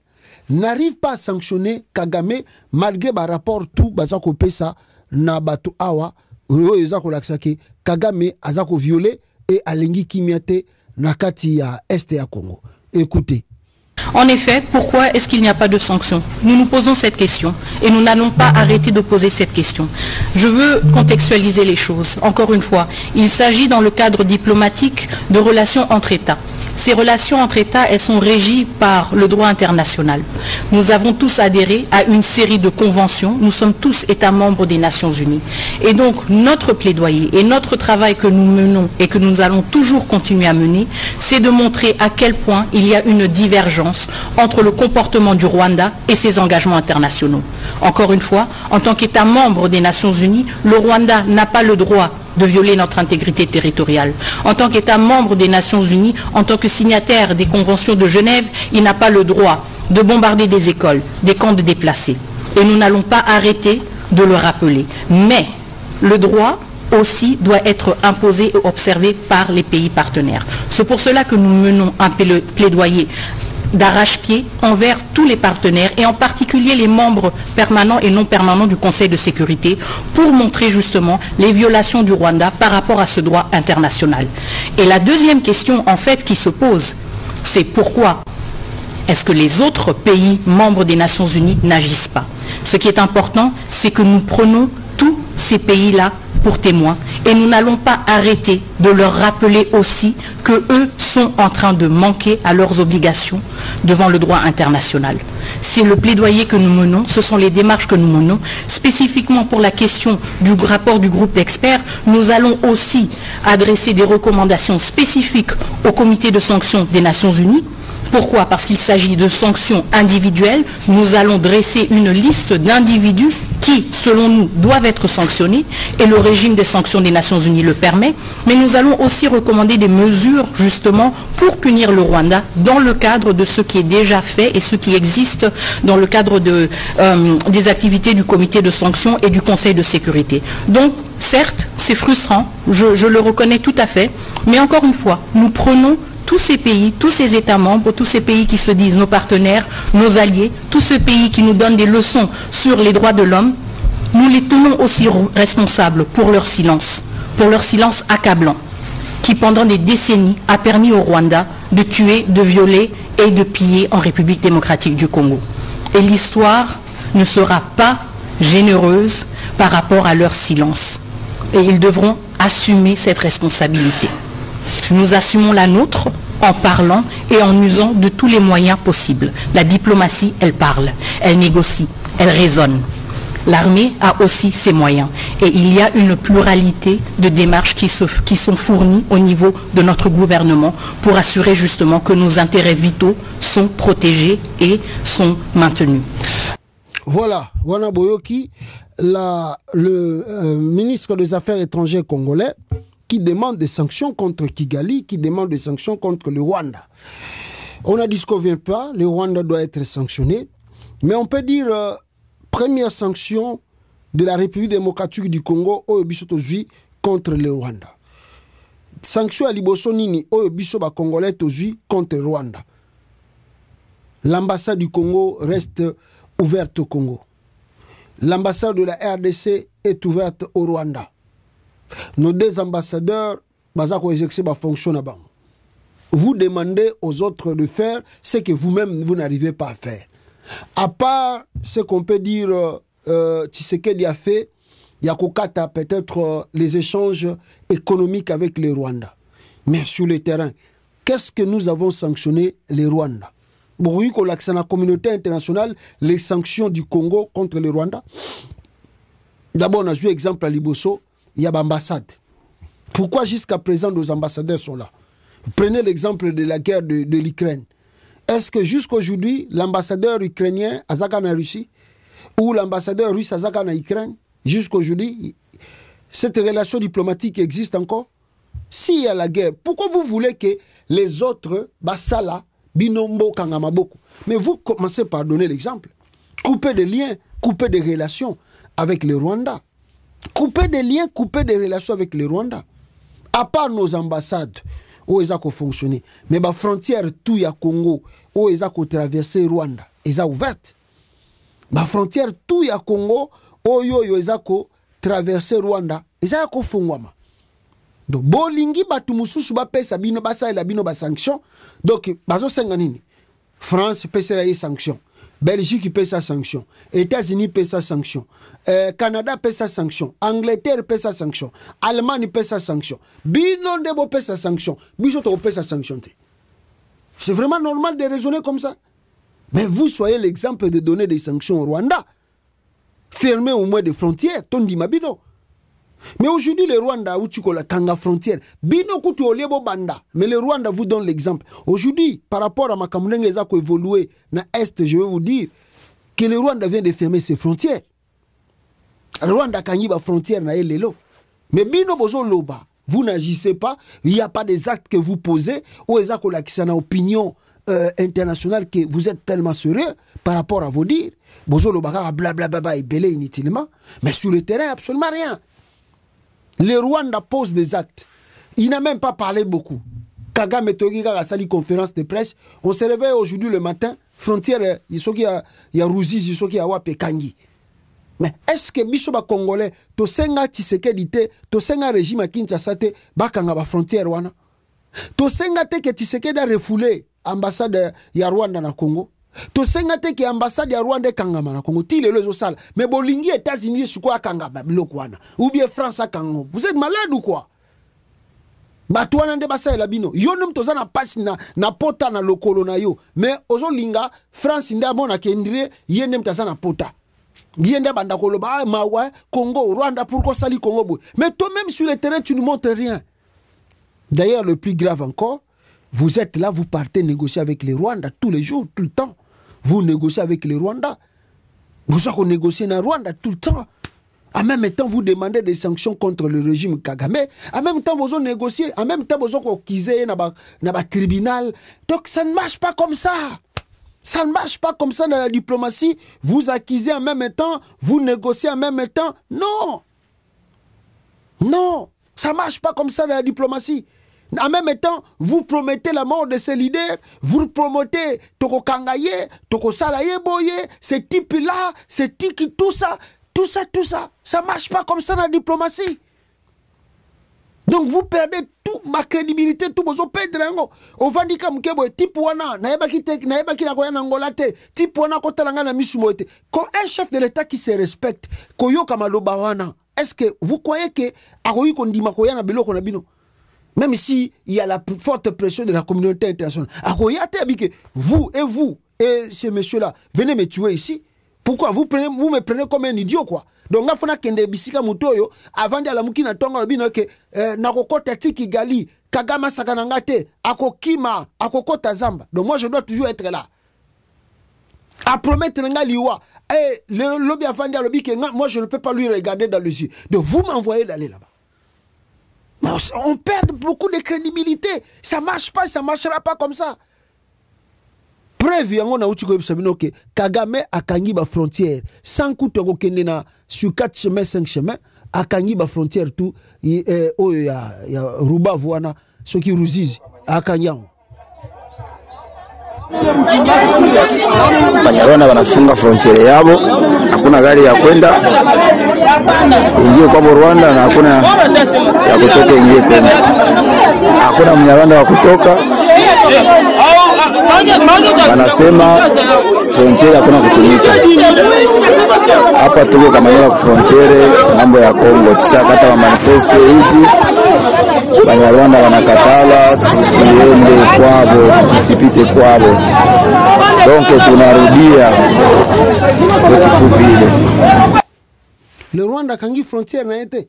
n'arrive pas à sanctionner Kagame malgré le rapport tout, Bazako Pesa, Nabato Awa, Kagame Azako violé et Alengi Kimiate Nakati à Est et à Congo. Écoutez. En effet, pourquoi est-ce qu'il n'y a pas de sanctions? Nous nous posons cette question et nous n'allons pas arrêter de poser cette question. Je veux contextualiser les choses. Encore une fois, il s'agit dans le cadre diplomatique de relations entre États. Ces relations entre États, elles sont régies par le droit international. Nous avons tous adhéré à une série de conventions. Nous sommes tous États membres des Nations Unies. Et donc, notre plaidoyer et notre travail que nous menons et que nous allons toujours continuer à mener, c'est de montrer à quel point il y a une divergence entre le comportement du Rwanda et ses engagements internationaux. Encore une fois, en tant qu'État membre des Nations Unies, le Rwanda n'a pas le droit de violer notre intégrité territoriale. En tant qu'État membre des Nations Unies, en tant que signataire des conventions de Genève, il n'a pas le droit de bombarder des écoles, des camps de déplacés. Et nous n'allons pas arrêter de le rappeler. Mais le droit aussi doit être imposé et observé par les pays partenaires. C'est pour cela que nous menons un plaidoyer d'arrache-pied envers tous les partenaires et en particulier les membres permanents et non permanents du Conseil de sécurité pour montrer justement les violations du Rwanda par rapport à ce droit international. Et la deuxième question en fait qui se pose, c'est pourquoi est-ce que les autres pays membres des Nations Unies n'agissent pas? Ce qui est important, c'est que nous prenons tous ces pays-là pour témoins et nous n'allons pas arrêter de leur rappeler aussi que eux sont en train de manquer à leurs obligations devant le droit international. C'est le plaidoyer que nous menons, ce sont les démarches que nous menons. Spécifiquement pour la question du rapport du groupe d'experts, nous allons aussi adresser des recommandations spécifiques au comité de sanctions des Nations Unies. Pourquoi? Parce qu'il s'agit de sanctions individuelles. Nous allons dresser une liste d'individus qui, selon nous, doivent être sanctionnés, et le régime des sanctions des Nations Unies le permet, mais nous allons aussi recommander des mesures, justement, pour punir le Rwanda dans le cadre de ce qui est déjà fait et ce qui existe dans le cadre des activités du comité de sanctions et du Conseil de sécurité. Donc, certes, c'est frustrant, je le reconnais tout à fait, mais encore une fois, nous prenons tous ces pays, tous ces États membres, tous ces pays qui se disent nos partenaires, nos alliés, tous ces pays qui nous donnent des leçons sur les droits de l'homme, nous les tenons aussi responsables pour leur silence accablant, qui pendant des décennies a permis au Rwanda de tuer, de violer et de piller en République démocratique du Congo. Et l'histoire ne sera pas généreuse par rapport à leur silence. Et ils devront assumer cette responsabilité. Nous assumons la nôtre en parlant et en usant de tous les moyens possibles. La diplomatie, elle parle, elle négocie, elle raisonne. L'armée a aussi ses moyens. Et il y a une pluralité de démarches qui sont fournies au niveau de notre gouvernement pour assurer justement que nos intérêts vitaux sont protégés et sont maintenus. Voilà, Wana Boyoki, le ministre des Affaires étrangères congolais, qui demande des sanctions contre Kigali, qui demande des sanctions contre le Rwanda. On a dit ce qu'on ne vient pas, le Rwanda doit être sanctionné, mais on peut dire, première sanction de la République démocratique du Congo, Oyobiso contre le Rwanda. Sanction à Liboso Nini, Oyobiso Congolais contre le Rwanda. L'ambassade du Congo reste ouverte au Congo. L'ambassade de la RDC est ouverte au Rwanda. Nos deux ambassadeurs, vous demandez aux autres de faire ce que vous-même vous n'arrivez pas à faire. À part ce qu'on peut dire, Tshisekedi a fait, il y a peut-être les échanges économiques avec le Rwanda. Mais sur le terrain, qu'est-ce que nous avons sanctionné les Rwandais? Bon, oui, qu'on l'accès à la communauté internationale, les sanctions du Congo contre le Rwanda. D'abord, on a vu exemple à Liboso, il y a l'ambassade. Pourquoi jusqu'à présent nos ambassadeurs sont là? Prenez l'exemple de la guerre de l'Ukraine. Est-ce que jusqu'à aujourd'hui, l'ambassadeur ukrainien a Zaka en Russie ou l'ambassadeur russe a Zaka en Ukraine, jusqu'à aujourd'hui, cette relation diplomatique existe encore? S'il y a la guerre, pourquoi vous voulez que les autres, Basala, Binombo, Kangamaboko, mais vous commencez par donner l'exemple. Couper des liens, couper des relations avec le Rwanda. Couper des liens, couper des relations avec le Rwanda. À part nos ambassades, où ils ont fonctionné. Mais la frontière tout ya Congo, où ils ont traversé Rwanda, ils ont ouverte. La frontière tout ya Congo, où ils ont traversé Rwanda, ils ont fongwama. Donc, bolingi batumususu ba pesa bino basa la bino ba sanction. Donc, bazo senganini. France pesa la sanction. Belgique paie sa sanction, États-Unis paie sa sanction, Canada paie sa sanction, Angleterre paie sa sanction, Allemagne paie sa sanction, Binondebo paie sa sanction, Bisoto paie sa sanction. C'est vraiment normal de raisonner comme ça. Mais vous soyez l'exemple de donner des sanctions au Rwanda. Fermez au moins des frontières, Tondi Mabino. Mais aujourd'hui, le Rwanda, où tu as la Kanga frontière, Bino Kutu Olebo Banda, mais le Rwanda vous donne l'exemple. Aujourd'hui, par rapport à ma Kamunenge qui a évolué dans l'Est, je vais vous dire que le Rwanda vient de fermer ses frontières. Le Rwanda a une frontière na Elelo. Mais Bino Bozo Loba, vous n'agissez pas, il n'y a pas des actes que vous posez, ou des actes qui sont en opinion internationale que vous êtes tellement sérieux par rapport à vos dires. Bozo Loba, blablabla, et belé inutilement. Mais sur le terrain, absolument rien. Le Rwanda pose des actes. Il n'a même pas parlé beaucoup. Kagame Togiga a sali conférence de presse. On se réveille aujourd'hui le matin. Frontière, il y a Ruzizi, il y a Wape Kangi. Mais est-ce que Bishoba Congolais, to senga Tshisekedi te, to senga régime à Kinshasa te, bakanga ba frontière wana? To senga te que Tshisekedi a refoulé ambassade ya Rwanda na Congo? To senga te que ambassade ya Rwanda kangama na Congo? Ti le lezo sala. Mais bolingi États-Unis sukwa kangama biloko wana. Ou bien France a kango. Vous êtes malade ou quoi? Batouana nde basa la bino. Yo nem toza na passe na pota na lokolo na yo. Mais ozo linga France nde abona kendire yendem taza na pota. Yende banda koloba mawa Congo Rwanda pourquoi sali Congo? Mais toi-même sur le terrain tu ne montres rien. D'ailleurs le plus grave encore, vous êtes là, vous partez négocier avec les Rwandais tous les jours, tout le temps. Vous négociez avec les Rwandais. Vous avez négocié dans Rwanda tout le temps. En même temps, vous demandez des sanctions contre le régime Kagame. En même temps, vous avez négocié. En même temps, vous avez accusé dans le tribunal. Donc, ça ne marche pas comme ça. Ça ne marche pas comme ça dans la diplomatie. Vous accusez en même temps, vous négociez en même temps. Non. Non. Ça ne marche pas comme ça dans la diplomatie. En même temps, vous promettez la mort de ces leaders, vous promettez Toko Kangaye, Toko Salaye Boye, ces types-là, ces types, tout ça. Ça ne marche pas comme ça dans la diplomatie. Donc vous perdez toute ma crédibilité, tout vos perdre. Au Vandika Mkebo, type wana, naebaki na koya nangolate, type wana kotalanga na misumote. Quand un chef de l'État qui se respecte, koyo kamaloba wana, est-ce que vous croyez que aroyi kondima koya na bilo konabino? Même si il y a la forte pression de la communauté internationale. Aroyate abike, vous et ce monsieur-là, venez me tuer ici. Pourquoi vous me prenez comme un idiot, quoi? Donc, il faut que bisika mutoyo avant de la mukina tonga bino ke nakokota tiki gali kagama sakanangate akokima akokota zamba. Donc moi je dois toujours être là. À promettre ngaliwa le lobby avant de lobby que moi je ne peux pas lui regarder dans les yeux. Donc vous m'envoyez d'aller là-bas. On perd beaucoup de crédibilité. Ça marche pas, ça marchera pas comme ça. Preuve yango na uchi ko bisabino ke Kagame akangi ba frontière sans coup to kende na sur 4 chemins 5 chemins akangi ba frontière tout oyo ya Ruba voana soki ruzizi akangi yango. Banyarwanda wanafunga frontiere yabo, hakuna gari ya kwenda ingie kwa Rwanda na hakuna ya kutoka ingie kwenda. Hakuna Mnyarwanda wa kutoka. Wanasema frontiere hakuna kutumika. Hapa tuko kama ni kwa frontiere mambo ya Kongo, tushakata wa manifeste hizi. Banyarwanda wanakatala tusiende kwao, tusipite kwao. Donc tunarudia kwa kifupi ile. Le Rwanda kangi frontière na été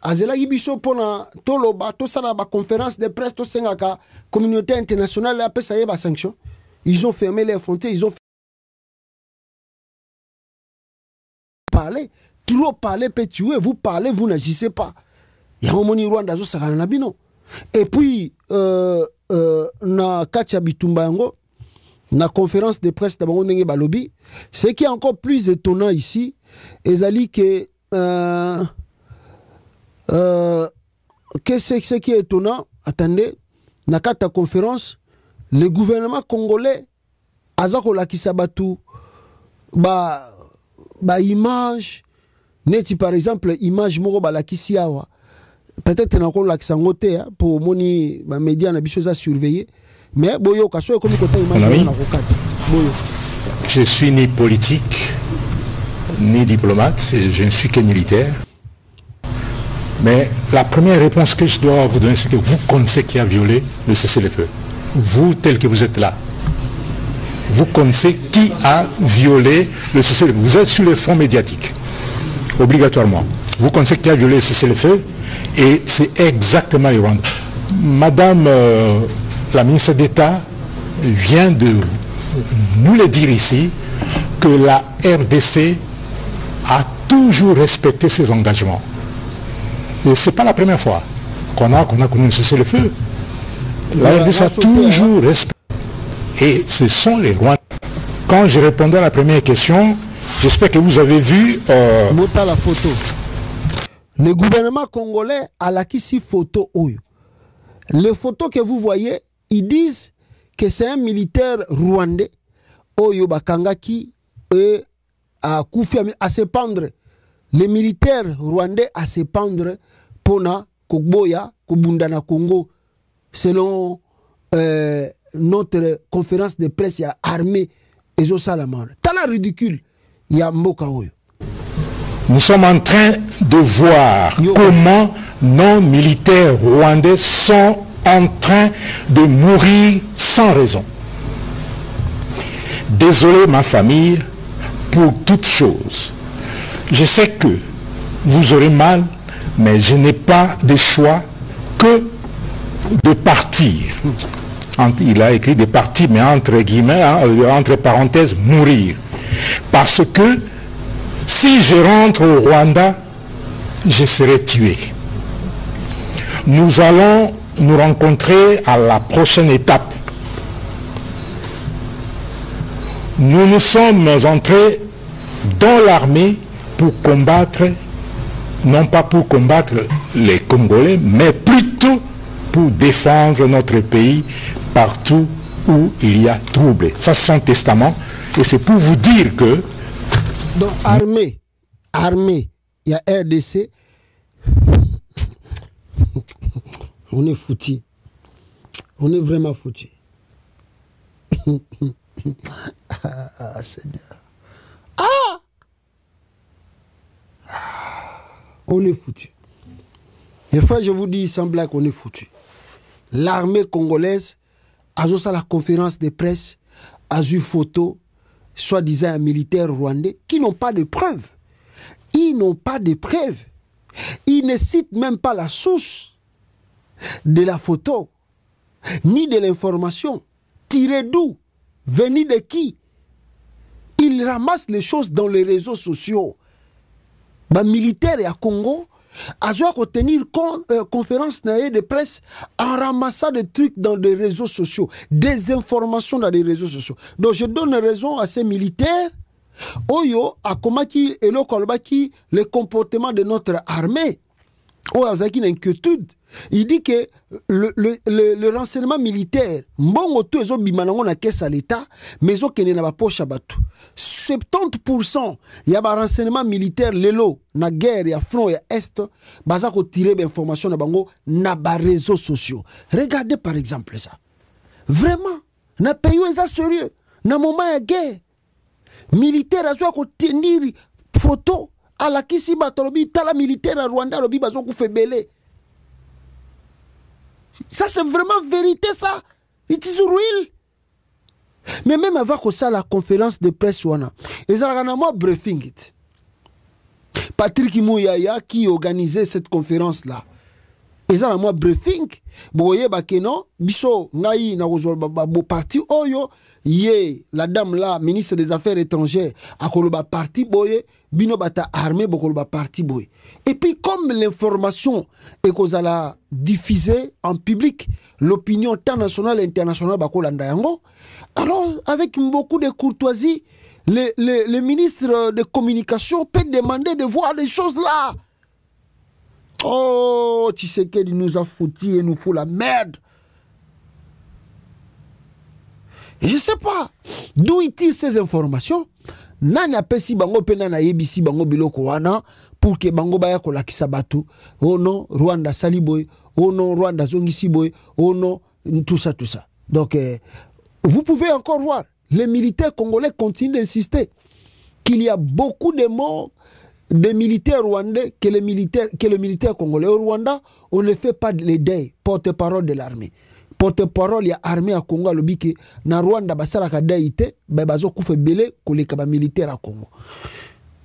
azela yibiso pona toloba to sala ba conférence de presse to sengaka communauté internationale a pesa yeba sanction. Ils ont fermé les frontières, ils ont parlé, trop parler peut tuer, vous parlez, vous n'agissez pas. Ya momoni Rwanda zo sala na bino. Et puis na Katia Bitumba yango na conférence de presse d'abord ndenge balobi, ce qui est encore plus étonnant ici, ezali que ce qui est étonnant, attendez, na kata conférence, le gouvernement congolais azako lakisa batu ba image neti par exemple image moko ba lakisi awa peut-être na ko lakisa ngote pour moni ba média na biso za surveiller mais boyo kaso ko mi kota image na ko kata boyo. Je suis ni politique ni diplomate, je ne suis que militaire. Mais la première réponse que je dois vous donner, c'est que vous connaissez qui a violé le cessez-le-feu. Vous, tel que vous êtes là, vous connaissez qui a violé le cessez-le-feu. Vous êtes sur le front médiatique, obligatoirement. Vous connaissez qui a violé le cessez-le-feu et c'est exactement les Rwandais. Madame la ministre d'État vient de nous le dire ici, que la RDC a toujours respecté ses engagements. Et ce n'est pas la première fois qu'on a connu cessez-le-feu. La RDC a toujours respecté. Et ce sont les Rwandais. Quand je répondais à la première question, j'espère que vous avez vu... Mota la photo. Le gouvernement congolais a l'acquis photo oyo. Les photos que vous voyez, ils disent que c'est un militaire rwandais oyo bakangaki et à se pendre. Les militaires rwandais à se pendre pona Kogboya, Kobundana Congo, selon notre conférence de presse, il y a armée et Zosalamane. Tala ridicule, il y a Mboka oyo. Nous sommes en train de voir comment nos militaires rwandais sont en train de mourir sans raison. Désolé ma famille pour toute chose. Je sais que vous aurez mal, mais je n'ai pas de choix que de partir. Il a écrit de partir, mais entre guillemets, entre parenthèses, mourir. Parce que si je rentre au Rwanda, je serai tué. Nous allons nous rencontrer à la prochaine étape. Nous nous sommes entrés dans l'armée pour combattre, non pas pour combattre les Congolais, mais plutôt pour défendre notre pays partout où il y a trouble. Ça, c'est son testament. Et c'est pour vous dire que... Donc, armée, il y a RDC. On est foutus. On est vraiment foutus. Ah, Seigneur. Ah! On est foutus. Des fois, je vous dis sans blague, on est foutus. L'armée congolaise a joué à la conférence de presse, a eu photo, soi-disant un militaire rwandais, qui n'ont pas de preuves. Ils n'ont pas de preuves. Ils ne citent même pas la source de la photo, ni de l'information. Tirée d'où? Venue de qui? Ils ramassent les choses dans les réseaux sociaux. Les militaires à Congo a dû tenir conférence de presse en ramassant des trucs dans les réseaux sociaux, des informations dans les réseaux sociaux. Donc je donne raison à ces militaires. Oyo a komaki et le comportement de notre armée. Oyo a une inquiétude. Il dit que le renseignement militaire, mbongo to ezo bimanango na caisse à l'État, mais ezo kene na ba poche batu. 70% ya ba renseignement militaire lelo na guerre ya front ya est baza ko tirer ba information na bango na ba réseaux sociaux. Regardez par exemple ça. Vraiment, na pays eza sérieux, na moment ya guerre. Militaire azo ko tenir photo à la kisi batolobi tala militaire à Rwanda lobi bazo ko febele. Ça c'est vraiment vérité ça. It is real. Mais même avant que ça la conférence de presse wana, ils ont moi briefing it. Patrick Mouyaya qui organisait cette conférence là. Ils ont moi briefing. Boye bakeno biso ngai na bo parti oyo ye la dame là ministre des Affaires étrangères a koloba parti boye bino bata armée bokoloba parti boye. Et puis comme l'information est kozala diffusée en public, l'opinion tant nationale et internationale bakolanda yango, alors avec beaucoup de courtoisie, le ministre de communication peut demander de voir des choses là. Oh, Tshisekedi nous a foutu et nous fout la merde. Et je sais pas d'où il tire ces informations. Nani apesi bango pena na yebisi bango biloko wana pour que bango baya ko lakisa batu. Oh non, Rwanda saliboy. Oh non, Rwanda zongisi boy. Oh non, tout ça. Donc vous pouvez encore voir, les militaires congolais continuent d'insister qu'il y a beaucoup de morts des militaires rwandais que le militaire congolais. Au Rwanda, on ne fait pas les deuils, porte-parole de l'armée. Porte-parole, il y a armée à Congo, le bique, na Rwanda, basala ka daïté, bazo koufe belé, koleka ba militaire à Congo.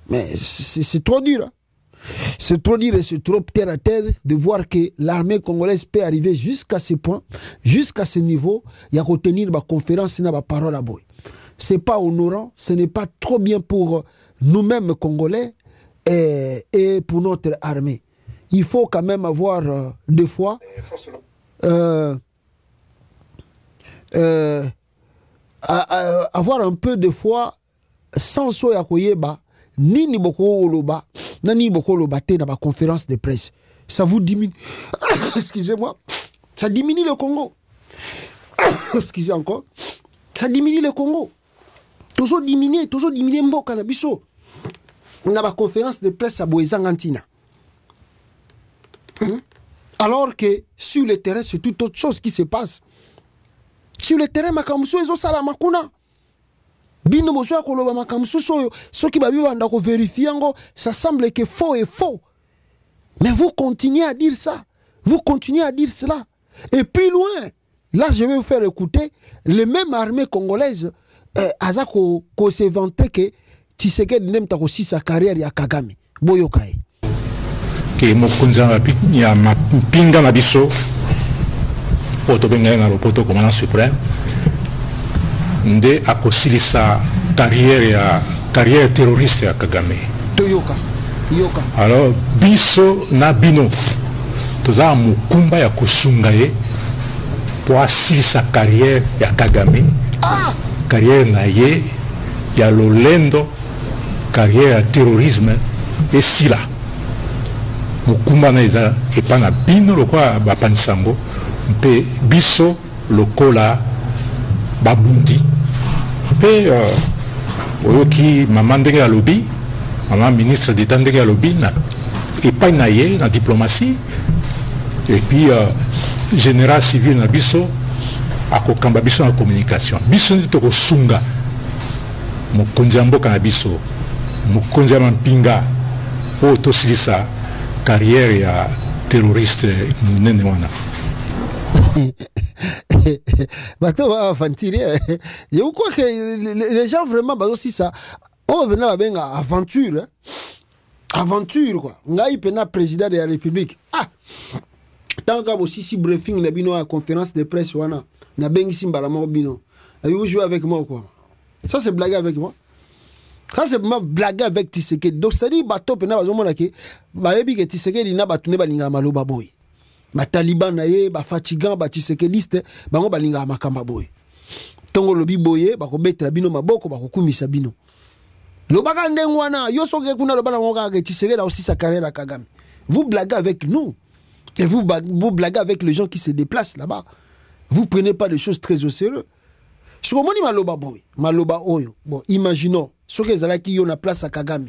Mais c'est trop dur, hein? C'est trop dur et c'est trop terre à terre de voir que l'armée congolaise peut arriver jusqu'à ce point, jusqu'à ce niveau, il y a qu'à tenir ma conférence, il y a ma parole à boy. C'est pas honorant, ce n'est pas trop bien pour nous-mêmes Congolais et pour notre armée. Il faut quand même avoir des fois avoir un peu de foi sans soya koyeba nini boko loba nani boko loba te na ba conférence de presse. Ça vous diminue. Excusez-moi. Ça diminue le Congo. Excusez encore. Ça diminue le Congo. Toujours diminuer mboka na biso. On a ba conférence de presse à Boezangantina. Alors que sur le terrain c'est tout autre chose qui se passe. Sur le terrain makamuso ezo sala makuna. Bino mozo koloba makamuso soyo soki babi banda ko vérifier ngo, ça semble que faux est faux. Mais vous continuez à dire ça. Vous continuez à dire cela. Et plus loin, là je vais vous faire écouter les mêmes armées congolaises azako ko se vanter que Tshisekedi n'aime aussi sa carrière ya Kagame. Boyokai. Que mokunza ya mapinga na biso poto benga na poto commandant suprême nde akosilisa carrière terroriste ya Kagame. Toyoka. Yoka. Alors, biso na bino. Toza mukumba ya kusunga ye pour assurer sa carrière ya Kagame. Carrière na ye ya lolendo, carrière ya terrorisme et sila. Mukumba na eza epa na bino lokwa bapansango mpe biso lokola babundi. Mpe oyoki mama ndenge ya lobi, mama ministre d'État ndenge ya lobi na epa na ye na diplomatie. Et puis, général civil na biso, akokamba biso na communication. Biso ni toko sunga, mokonzi ya mboka na biso, mokonzi ya mampinga, o tosilisa carrière ya terroriste munene wana. Bato va fantirer. Je crois que les gens vraiment bah aussi ça. On venait à benga aventure, hein? Aventure quoi. Ngai pena président de la République. Tant qu'à aussi si briefing na bino à conférence de presse wana na bengi simbala mo bino. Vous jouez avec moi quoi. Ça c'est blaguer avec moi. Ça c'est ma blaguer avec Tshisekedi. Donc ça dit bato pena bazomona ke balebi ke Tshisekedi na batune balinga maloba boy. Ba Taliban na ye ba fatigant ba Tshisekediste bango balinga makamba boy. Tongo lobi boye ba ko betra bino maboko ba ko kumisa bino. Lobaka ndengwana yo soke kuna lobana ngoka ke Tshisekedi aussi sa carrière à Kagame. Vous blaguez avec nous. Et vous blaguez avec les gens qui se déplacent là-bas. Vous prenez pas des choses très au sérieux. Si vous maloba boy, maloba oyo. Bon, imaginons, ce que zala qui yon a place à Kagame.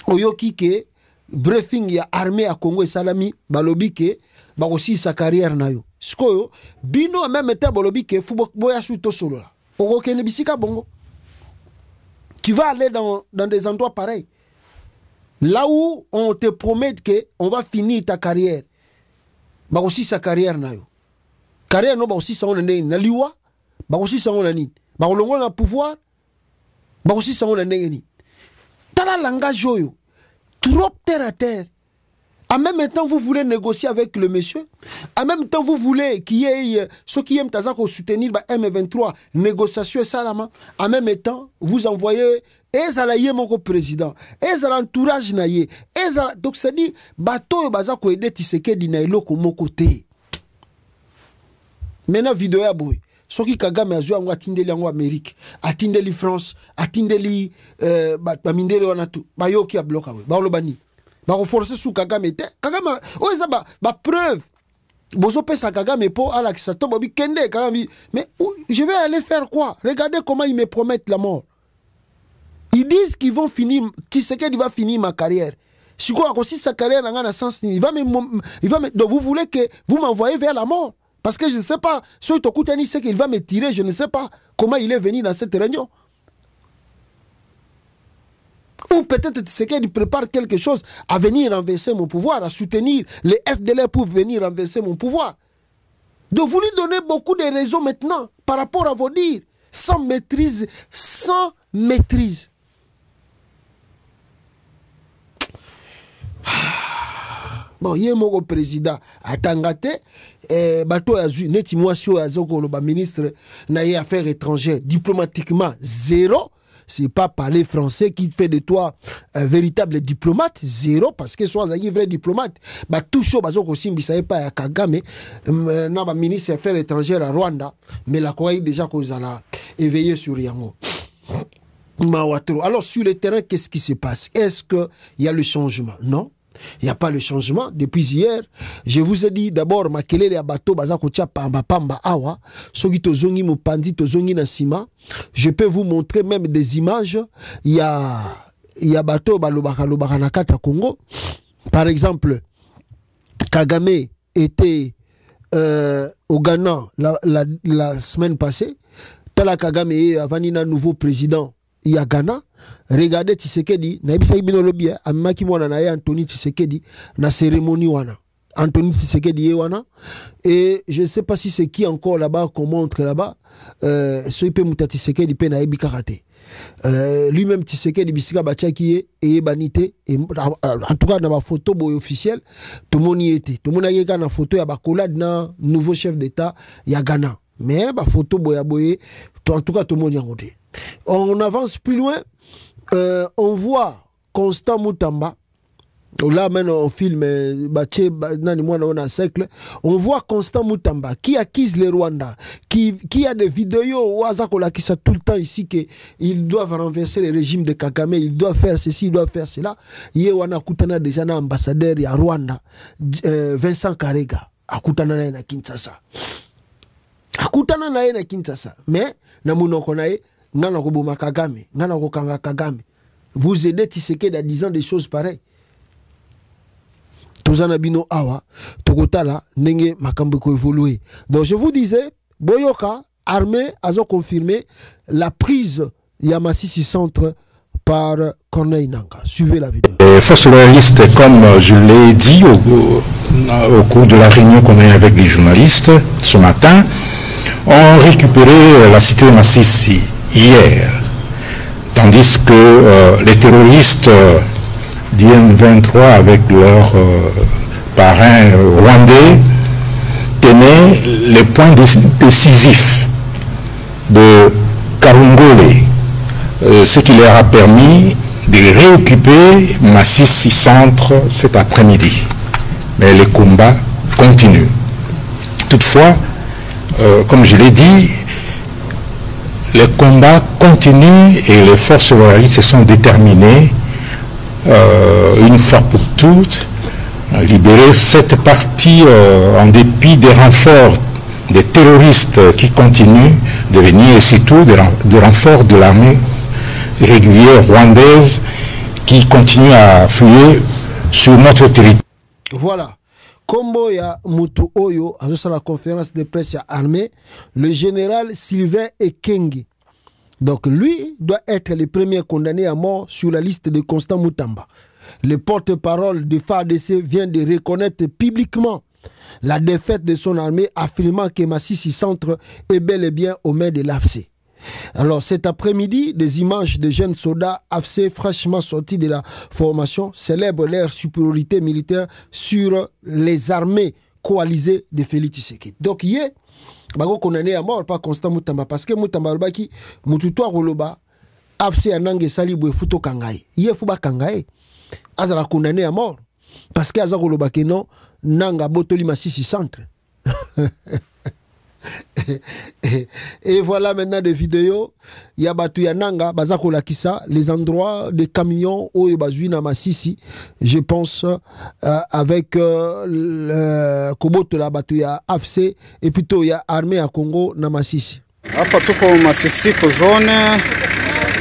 Oyo ki ke briefing ya armée à Congo et Salami, balobi ke ba aussi sa carrière na yo. Skoyo bino même temps balobi ke fu boya su to solo là. Oko kene bisika bongo. Tu vas aller dans des endroits pareils. Là où on te promet que on va finir ta carrière. Ba aussi sa carrière na yo. Carrière no ba aussi sa on na liwa, ba aussi sa on ni. Ba olongo na pouvoir, ba aussi sa on na ni. Tala langage yo. Trop terre à terre. En même temps, vous voulez négocier avec le monsieur. En même temps, vous voulez qu'il y ait ceux qui aiment Tazako soutenir M23, négociation et salama. En même temps, vous envoyez ezalaye mon président, ezal entourage naye, ezal donc ça dit bateau bazako aider Tshisekedi na eloko moko te. Maintenant vidéo ya boy. Soki Kagame azwa ngo atindeli yango Amérique, atindeli France, atindeli ba mindele wana tu. Ba yoki a bloka we. Ba olobani. Ba forcer sous Kagame te. Kagame o eza ba preuve. Bozo pesa Kagame po ala kisato bobi kende Kagame. Mais je vais aller faire quoi? Regardez comment ils me promettent la mort. Ils disent qu'ils vont finir, Tshisekedi va finir ma carrière. Si quoi aussi sa carrière n'a pas sens, il va me, donc vous voulez que vous m'envoyez vers la mort? Parce que je ne sais pas, ce Tokutani sait qu'il va me tirer, je ne sais pas comment il est venu dans cette réunion. Ou peut-être Tshisekedi prépare quelque chose à venir renverser mon pouvoir, à soutenir les FDLR pour venir renverser mon pouvoir. Donc vous lui donnez beaucoup de raisons maintenant par rapport à vos dires, sans maîtrise, sans maîtrise. Bon, il y a mon président à Tangate, bateau azu, neti moisio azoko le ministre naïe affaires étrangères, diplomatiquement zéro. C'est pas parler français qui fait de toi un véritable diplomate, zéro, parce que soit un vrai diplomate, bah tout chaud, bazoko simbi ça pas à Kagame, na ba ministre des affaires étrangères à Rwanda, mais la Corée déjà qu'on a éveillé sur Yango. Alors sur le terrain, qu'est-ce qui se passe? Est-ce qu'il y a le changement? Non. Il n'y a pas le changement. Depuis hier, je vous ai dit d'abord, makelele ya bateau bazako tia pamba pamba awa, soki tozongi mopandi tozongi na sima. Je peux vous montrer même des images. Il y a bateau balobaka lobaka na kata Congo. Par exemple, Kagame était au Ghana la semaine passée. Tala Kagame est avanina nouveau président. Il y a Ghana. Regardez Tshisekedi, na ibisa ibino lobi amaki mwana na ye Anthony Tshisekedi na cérémonie wana. Anthony Tshisekedi ye wana et je ne sais pas si c'est qui encore là-bas qu'on montre là-bas. So ipe muta Tshisekedi pe na yebi karate. Lui-même Tshisekedi bisika bachaki ye banité et en tout cas dans ma photo boy officielle tout le monde y était. Tout le monde a yeka na photo ya bakolade na nouveau chef d'état ya Ghana. Mais ba photo boya boye en tout cas tout le monde y a rentré. On avance plus loin. On voit Constant Mutamba. Là, maintenant, on filme on voit Constant Mutamba qui accuse les Rwandais, qui a des vidéos qui sont tout le temps ici qu'ils doivent renverser le régime de Kagame, ils doivent faire ceci, ils doivent faire cela. Hier, on a Koutana déjà un ambassadeur à Rwanda, Vincent Karega, à Koutana na Kinshasa. À Koutana na Kinshasa. Mais, namuno konae, ngana koboma Kagame, ngana kokanga Kagame. Vous aidez Tshisekedi en disant des choses pareilles. Tozanabino awa, Tokotala, nenge makambo ko évoluer. Donc je vous disais, Boyoka, armée, a confirmé la prise Yamasisi Centre par Corneille Nangaa. Suivez la vidéo. Les forces loyalistes, comme je l'ai dit au cours de la réunion qu'on a eue avec les journalistes ce matin, ont récupéré la cité de Masisi hier. Tandis que les terroristes d'IM23 avec leur parrain rwandais tenaient les points décisifs de Karungole, ce qui leur a permis de réoccuper Masisi Centre cet après-midi. Mais les combats continuent. Toutefois, comme je l'ai dit, les combats continuent et les forces loyalistes se sont déterminées une fois pour toutes, libérer cette partie en dépit des renforts des terroristes qui continuent de venir et surtout des renforts de l'armée régulière rwandaise qui continue à fouiller sur notre territoire. Voilà. Kombo ya Mutu Oyo, à la conférence de presse armée, le général Sylvain Ekenge. Donc lui doit être le premier condamné à mort sur la liste de Constant Mutamba. Le porte-parole de FARDC vient de reconnaître publiquement la défaite de son armée, affirmant que Masisi Centre est bel et bien aux mains de l'AFC. Alors cet après-midi, des images de jeunes soldats AFC fraîchement sortis de la formation célèbrent leur supériorité militaire sur les armées coalisées de Félix Tshisekedi. Donc hier, bago condamné à mort par Constant Mutamba parce que Mutamba lobaki mututo roloba AFC anange sali bwe futo kangai ye fuba kangai azala condamné à mort parce que azako lobaki non nanga botoli Masisi Centre. Et voilà maintenant des vidéos. Il y a Batu Yananga, Bazako Lakisa, les endroits des camions où il y a Masisi, je pense, avec Koboto la Batu ya AFC, et plutôt il y a armée à Congo, na Masisi. Hapa tuko Masisi ko zone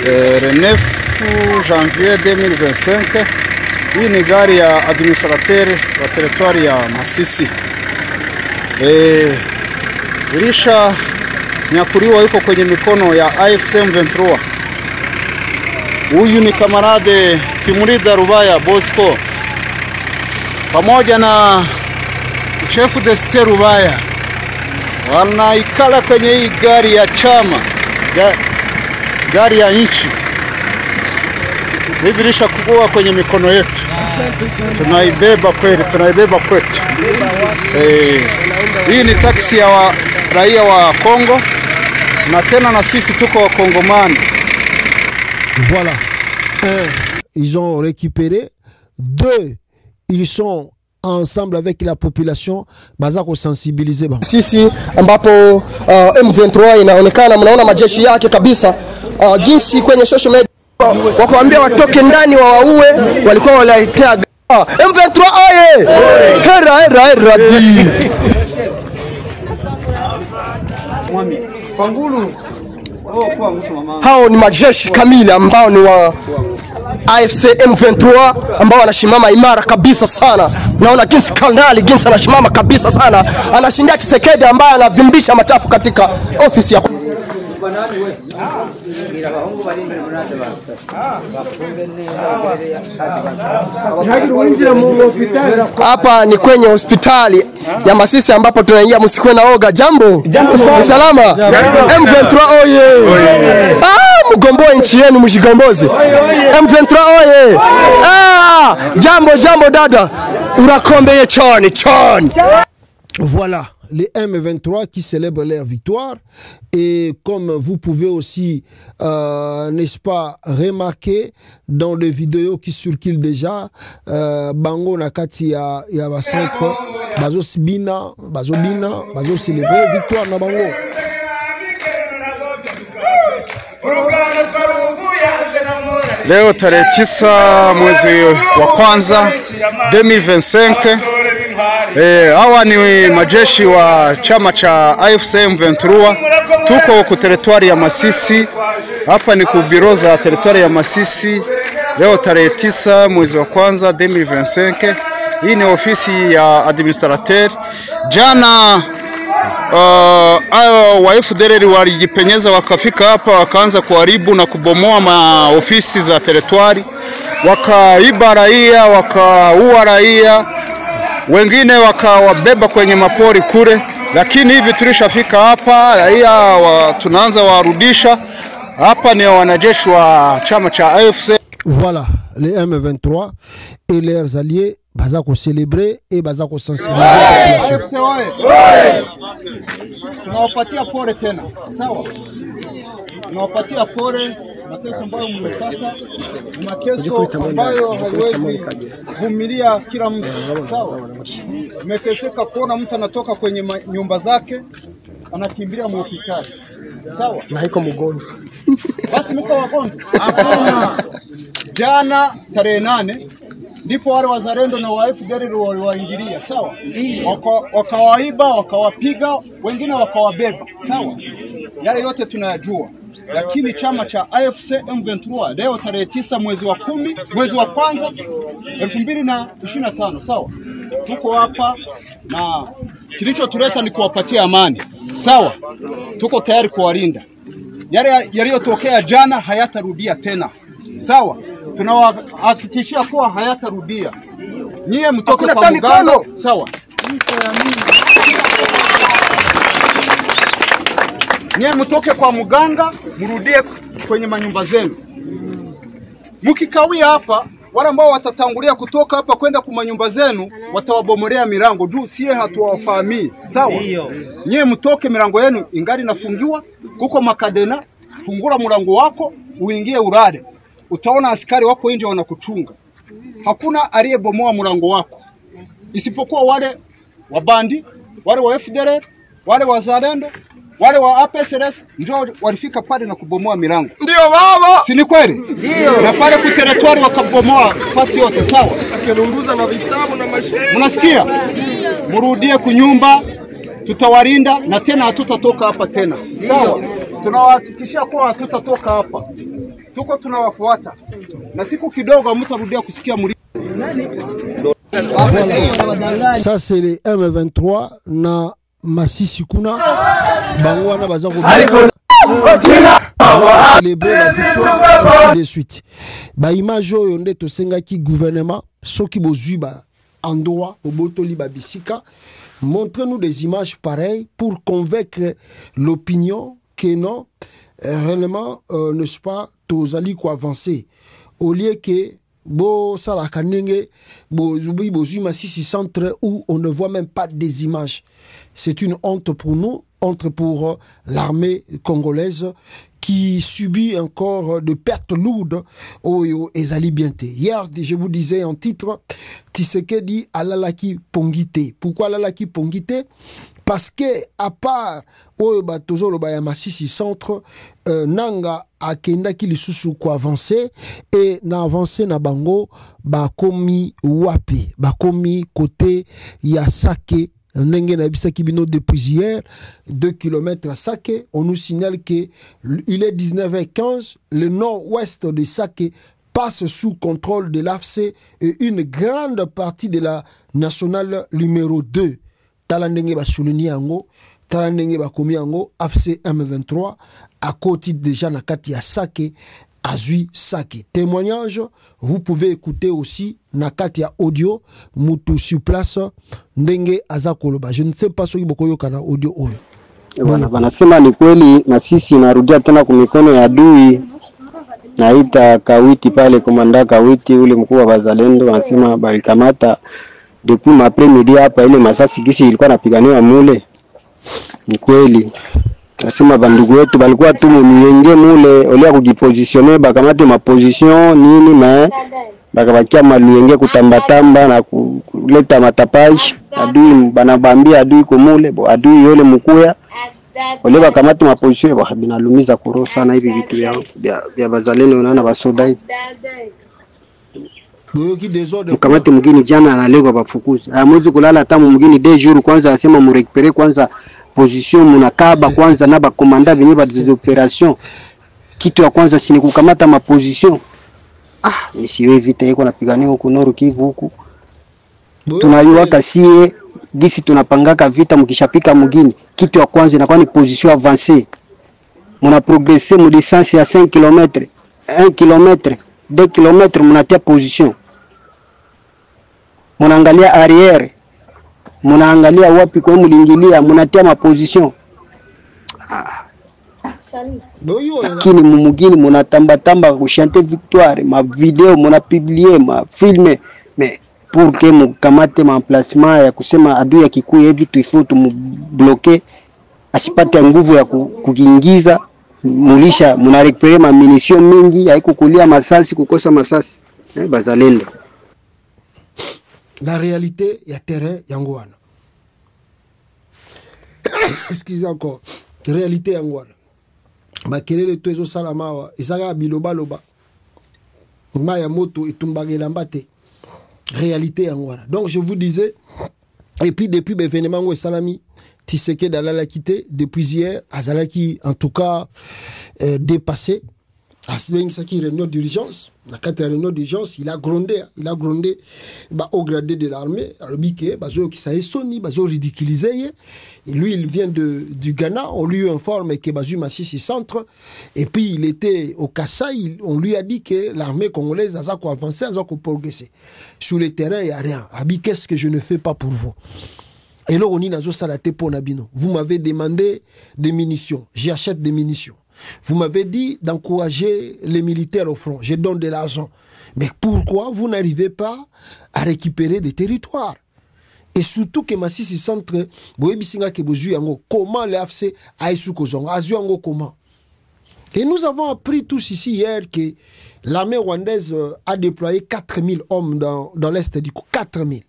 le 9 janvier 2025. Hii ni gari ya administrateur wa territoire ya Masisi. Ilisha nyakuriwa yuko kwenye mikono ya AFC M23. Huyu ni kamarade Kimurida Rubaya Bosco pamoja na chef de state Rubaya wanaikala kwenye hii gari ya chama gari ya nchi. Hivi ilisha kukua kwenye mikono yetu. Tunaibeba kweli, tunaibeba kwetu. Hii ni taksi ya raia wa Congo na tena na sisi tuko wa Kongomani. Voilà. Ils ont récupéré. 2, ils sont ensemble avec la population bazako sensibiliser ba. Sisi ambapo M23 inaonekana mnaona majeshi yake kabisa jinsi kwenye social media wakuambia watoke ndani wawaue walikuwa waletea M23 oye hera di hao ni majeshi kamili ambao ni wa AFC M23 ambao wanashimama imara kabisa sana. Naona jinsi kanali jinsi anashimama kabisa sana, anashindia Tshisekedi ambaye anavimbisha machafu katika ofisi ya hapa ni kwenye hospitali ya Masisi ambapo tunaingia. Msikwe na oga. Jambo salama. M23 oye. Mgomboe nchi yenu, mjigomboze. M23 oye. Jambo dada. Urakombe choni. Voilà. les M23 qui célèbrent leur victoire. Et comme vous pouvez aussi, n'est-ce pas, remarquer dans les vidéos qui circulent déjà, Bango Nakati ya centre, Bazo Bina, Bazo célébrer victoire na Bango. Leo tarehe 9 mwezi wa kwanza 2025, hawa ni majeshi wa chama cha AFC M23. Tuko ku teritwari ya Masisi. Hapa ni ku biro za teritwari ya Masisi. Leo tarehe 9 mwezi wa kwanza 2025. Hii ni ofisi ya administrateur. Jana wa FDLR walijipenyeza wakafika hapa wakaanza kuharibu na kubomoa maofisi za teritwari, wakaiba raia, wakaua raia, wengine wakawabeba kwenye mapori kule. Lakini hivi tulishafika hapa, raia tunaanza warudisha. Hapa ni wanajeshi wa chama cha AFC. Voilà, les M23 et leurs alliés bazako célébrer et bazako sensibiliser. AFC tunawapatia pole tena, sawa? Tunawapatia pole, mateso ambayo mmepata, mateso ambayo haiwezi kuvumilia kila mtu, sawa? Umeteseka kuona mtu anatoka kwenye nyumba zake anakimbilia hospitali, sawa? Na iko mgonjwa. Basi mko wagonjwa. Jana tarehe 8 ndipo wale wazalendo na wa FDLR waliwaingilia, sawa? Wakawaiba, wakawapiga, wengine wakawabeba, sawa? Yale yote tunayajua. Lakini chama cha AFC M23 leo tarehe 9 mwezi wa kwanza 2025, sawa? Tuko hapa na kilichotuleta ni kuwapatia amani, sawa? Tuko tayari kuwalinda. Yale yaliyotokea jana hayatarudia tena, sawa? Tunawahakikishia kuwa hayatarudia. Nyie mtoke kwa mganga, sawa? Nyie mtoke kwa mganga, mrudie kwenye manyumba zenu. Mkikawia hapa, wale ambao watatangulia kutoka hapa kwenda kwa manyumba zenu, watawabomolea milango juu sie hatuwafahamii, sawa? Nyie mtoke, milango yenu ingali nafungiwa, kuko makadena, fungura mlango wako, uingie urare. Utaona askari wako nje wanakuchunga. Hakuna aliyebomoa mlango wako, isipokuwa wale wabandi, wale wa FDLR, wale wazalendo, wale wa APSRS ndio walifika pale na kubomoa milango. Ndio baba. Si ni kweli? Ndio. Na pale ku territory wakabomoa fasi yote, sawa? Akelunguza na vitabu na mashine. Mnasikia? Murudie kunyumba, tutawalinda na tena hatutatoka hapa tena. Sawa? Tunawahakikishia kwa hatutatoka hapa. Tuko tunawafuata. Na siku kidogo mtarudia kusikia muri. Ça c'est les M23 na Masisi kuna bangwana bazako célébrer la victoire de suite. Ba image oyo nde to sengaki gouvernement soki bozui ba endroit obotoli ba bisika, montrez-nous des images pareilles pour convaincre l'opinion que non réellement n'est-ce pas tozali ko avancer au lieu que bo sala kanenge bo zubi bozui Masisi centre où on ne voit même pas des images. C'est une honte pour nous, honte pour l'armée congolaise qui subit encore de pertes lourdes au Ezali Bienté. Hier, je vous disais en titre, Tshisekedi alalaki pongité. Pourquoi alalaki pongité? Parce que à part au Batozo le Masisi centre, nanga akenda ki lisusu ko avancer et na avancer na bango ba komi wapi, ba komi côté ya Sake. Depuis hier, 2 km à Sake, on nous signale qu'il est 19h15, le nord-ouest de Sake passe sous contrôle de l'AFC et une grande partie de la nationale numéro 2. Talandenge ba souligné ango, talandenge ba komi ango, AFC M23, à côté déjà na kati ya Sake, Azui Sake. Témoignage, vous pouvez écouter aussi nakati ya audio mutu sur place ndenge azakoloba. Je ne sais pas soki bokoyo kana audio oyo. Bwana wanasema ni kweli na sisi narudia tena kwa mikono ya adui. Naita Kawiti pale komanda Kawiti ule mkuu wa Bazalendo wanasema balikamata depuis après midi hapa ile masasi kisi ilikuwa napiganiwa mule. Ni kweli. Nasema bandugu wetu balikuwa tu muyenge mule olia kujipositione bakamate maposition nini ma bakabakia maluyenge kutambatamba na kuleta matapaji adui banabambia adui kumule bo adui yole mkuya ole bakamate maposition bo binalumiza kuro sana hivi vitu vya bazalendo unaona basoda mkamate mgini jana analegwa bafukuza amwezi kulala hata mgini 2 jours kwanza asema murekupere kwanza position munakaba kwanza na bakomanda venye ba des opérations kitu ya kwanza si ni kukamata ma position misiwe vita iko napigania huko Nord Kivu huko tunayua kasie gisi tunapangaka vita mkishapika mgini kitu ya kwanza inakuwa ni position avancée muna progresser mu distance ya 5 km 1 km 2 km munatia position munaangalia arrière munaangalia wapi kwa mlingilia munatia ma position lakini mumugini munatambatamba kushante victoire ma video munapublier ma filme mais pour que mukamate ma emplacement ya kusema adui akikuye hivi tu ifo tumubloquer asipate nguvu ya kukiingiza mulisha munarekupere ma munition mingi haikukulia masasi kukosa masasi bazalendo. La réalité ya terrain yango wana. Excusez encore. Réalité yango wana. Makelele to ezo sala mawa ezaka biloba loba. Maya moto etumbagela mbate. Réalité yango wana. Donc je vous disais et puis depuis l'événement ngo salami Tshisekedi dalala quitté depuis hier azalaki en tout cas dépassé. Asbengisaki réunion d'urgence, la réunion d'urgence, il a grondé au gradé de l'armée, albike bazo qui ça est soni, bazo ridiculisé. Et lui il vient du Ghana, on lui informe que Bazoum Massissi centre et puis il était au Kassai, on lui a dit que l'armée congolaise a avancé, a progressé. Sur le terrain il y a rien. Abi qu'est-ce que je ne fais pas pour vous? Et là on y nazo salate pour Nabino. Vous m'avez demandé des munitions, j'achète des munitions. Vous m'avez dit d'encourager les militaires au front. Je donne de l'argent. Mais pourquoi vous n'arrivez pas à récupérer des territoires? Et surtout que Massissi centre, comment l'AFC a eu comment? Et nous avons appris tous ici hier que l'armée rwandaise a déployé 4000 hommes dans l'est du Congo. 4000.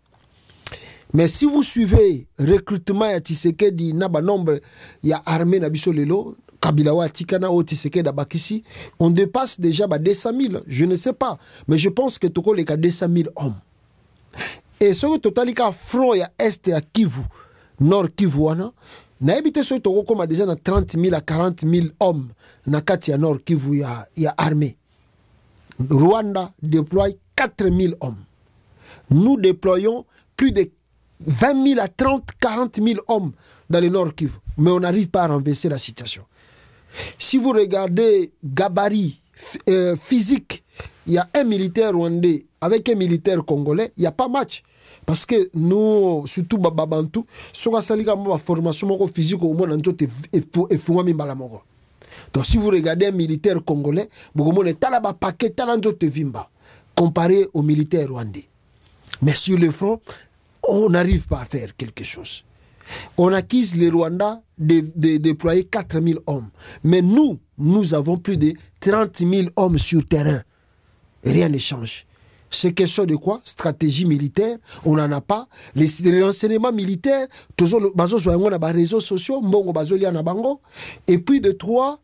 Mais si vous suivez le recrutement ya Tshisekedi, naba nombre ya armée na biso lelo, Kabilawa Tikana o Tshisekedi Bakissi, on dépasse déjà 200 000. Je ne sais pas, mais je pense que toko les 200 000 hommes. Et ce que totalika front ya est ya Kivu, Nord Kivu wana, na ebité ce toko comme déjà na 30 000 à 40 000 hommes na kati ya Nord Kivu ya armée. Rwanda déploie 4 000 hommes. Nous déployons plus de 20 000 à 30, 40 000 hommes dans le Nord Kivu. Mais on n'arrive pas à renverser la situation. Si vous regardez gabarit physique, il y a un militaire rwandais avec un militaire congolais, il n'y a pas match. Parce que nous, surtout Babantou, sur la formation physique au moins, donc si vous regardez un militaire congolais, vous avez un paquet de vimba comparé au militaire rwandais. Mais sur le front, on n'arrive pas à faire quelque chose. On accuse les Rwandais de déployer 4 000 hommes. Mais nous avons plus de 30 000 hommes sur terrain. Et rien ne change. C'est question de quoi? Stratégie militaire, on n'en a pas. Les renseignements militaires, les réseaux sociaux, et puis de 3,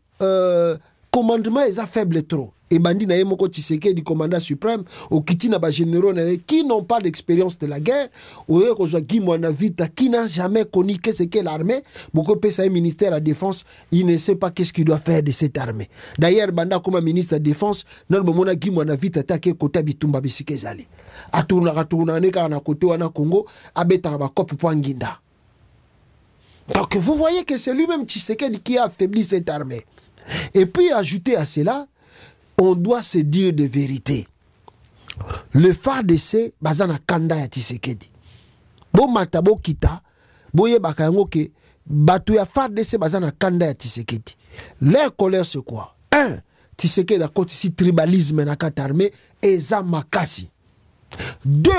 commandement est faible trop. Et Bandi na yemoko Tshisekedi du commandant suprême au Kiti na ba généraux qui n'ont pas d'expérience de la guerre ou qui n'a jamais connu ce qu'est l'armée. Beaucoup de un ministère de la défense, il ne sait pas qu'est-ce qu'il doit faire de cette armée. D'ailleurs Banda comme ministre de la défense non bomona qui mona vite attaquer côté bitumba bisike zali atourna neka na côté wana Congo abeta ba cop pour Nginda. Donc vous voyez que c'est lui-même Tshisekedi qui a affaibli cette armée. Et puis ajouter à cela, on doit se dire de vérité. Le FARDC, bazana kanda ya Tshisekedi. Bo matabo kita, boye bakayango ke, batu ya FARDC bazana kanda ya Tshisekedi. Leur colère c'est quoi? 1. Tshisekedi a côté si tribalisme na kata armée, eza makasi. 2.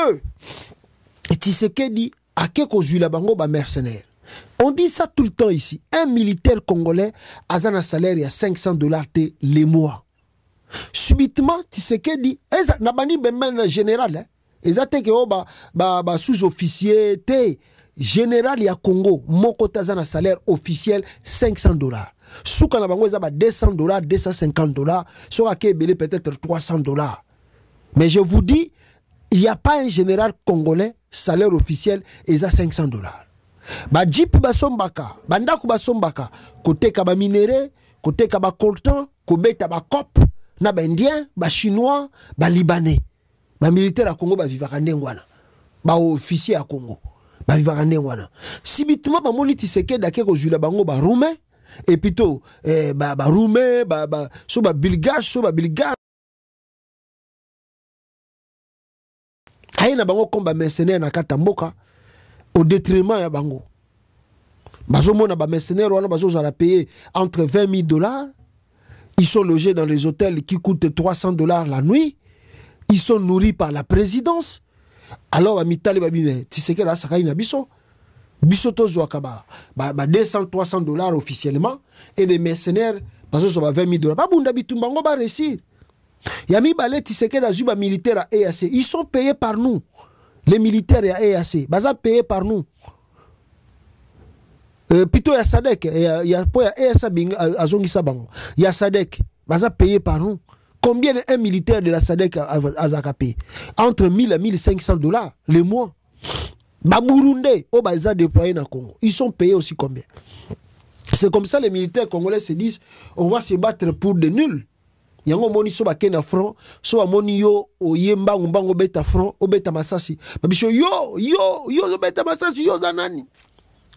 Tshisekedi a keko zula bango ba mercenaire. On dit ça tout le temps ici. Un militaire congolais a un salaire à $500 les mois. Subitement, Tshisekedi, n'a pas dit ben général, ils ont été sous-officier, général ya Congo, mon côté un salaire officiel $500. Souka na bango ezaba $200, $250, soit belé peut-être $300. Mais je vous dis, il n'y a pas un général congolais salaire officiel et à $500. Ba jeep basombaka, bandaku basombaka, côté kaba minéré, côté kaba coltan, kobeta ba cop, na ba indien, ba chinois, ba libanais. Ba militaire à Congo ba vivaka ndengwana. Ba officier à Congo ba vivaka ndengwana. Sibitement ba moni Tshisekedi dake ko zula bango ba roumain et plutôt ba roumain, so ba bilgage, Aïna bango komba mercenaire na katamboka au détriment ya bango. Bazomona ba mercenaire wana bazo za la payer entre $20,000. Ils sont logés dans les hôtels qui coûtent $300 la nuit. Ils sont nourris par la présidence. Alors amitali babine Tshisekedi la sakai na biso. Biso tozo akaba ba $200-300 officiellement et les mercenaires bazo so ba $20,000. Ba bunda bitumbango ba réussir. Yami Balé Tshisekedi a zuba militaire à EAC. Ils sont payés par nous. Les militaires à EAC. Baza payés par nous. Plutôt ya Sadek. Ya EAC azongisa bango. Ya Sadek. Baza payés par nous. Combien un militaire de la Sadek a payé? Entre $1,000 et $1,500 le mois. Baburundais. Oh baza déployé dans le Congo. Ils sont payés aussi combien? C'est comme ça les militaires congolais se disent on va se battre pour des nuls. Yango moni so bakena na front so amoni yo oyemba mbango beta front obeta masasi babisho yo beta masasi yo zanani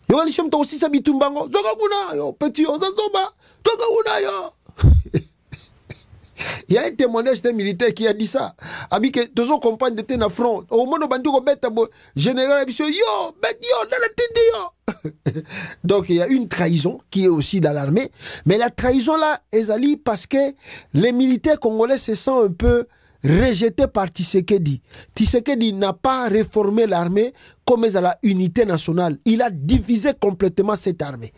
yo ali shemto aussi sa bitumbango zoka kuna yo petit yo zazoba toka kuna yo. Il y a un témoignage d'un militaire qui a dit ça. Abi que tozo compagne de na front au mono bandiko beta général abisho yo bet yo dans la tête yo. Donc il y a une trahison qui est aussi dans l'armée, mais la trahison là ezali parce que les militaires congolais se sentent un peu rejetés par Tshisekedi. Tshisekedi n'a pas réformé l'armée comme la unité nationale. Il a divisé complètement cette armée.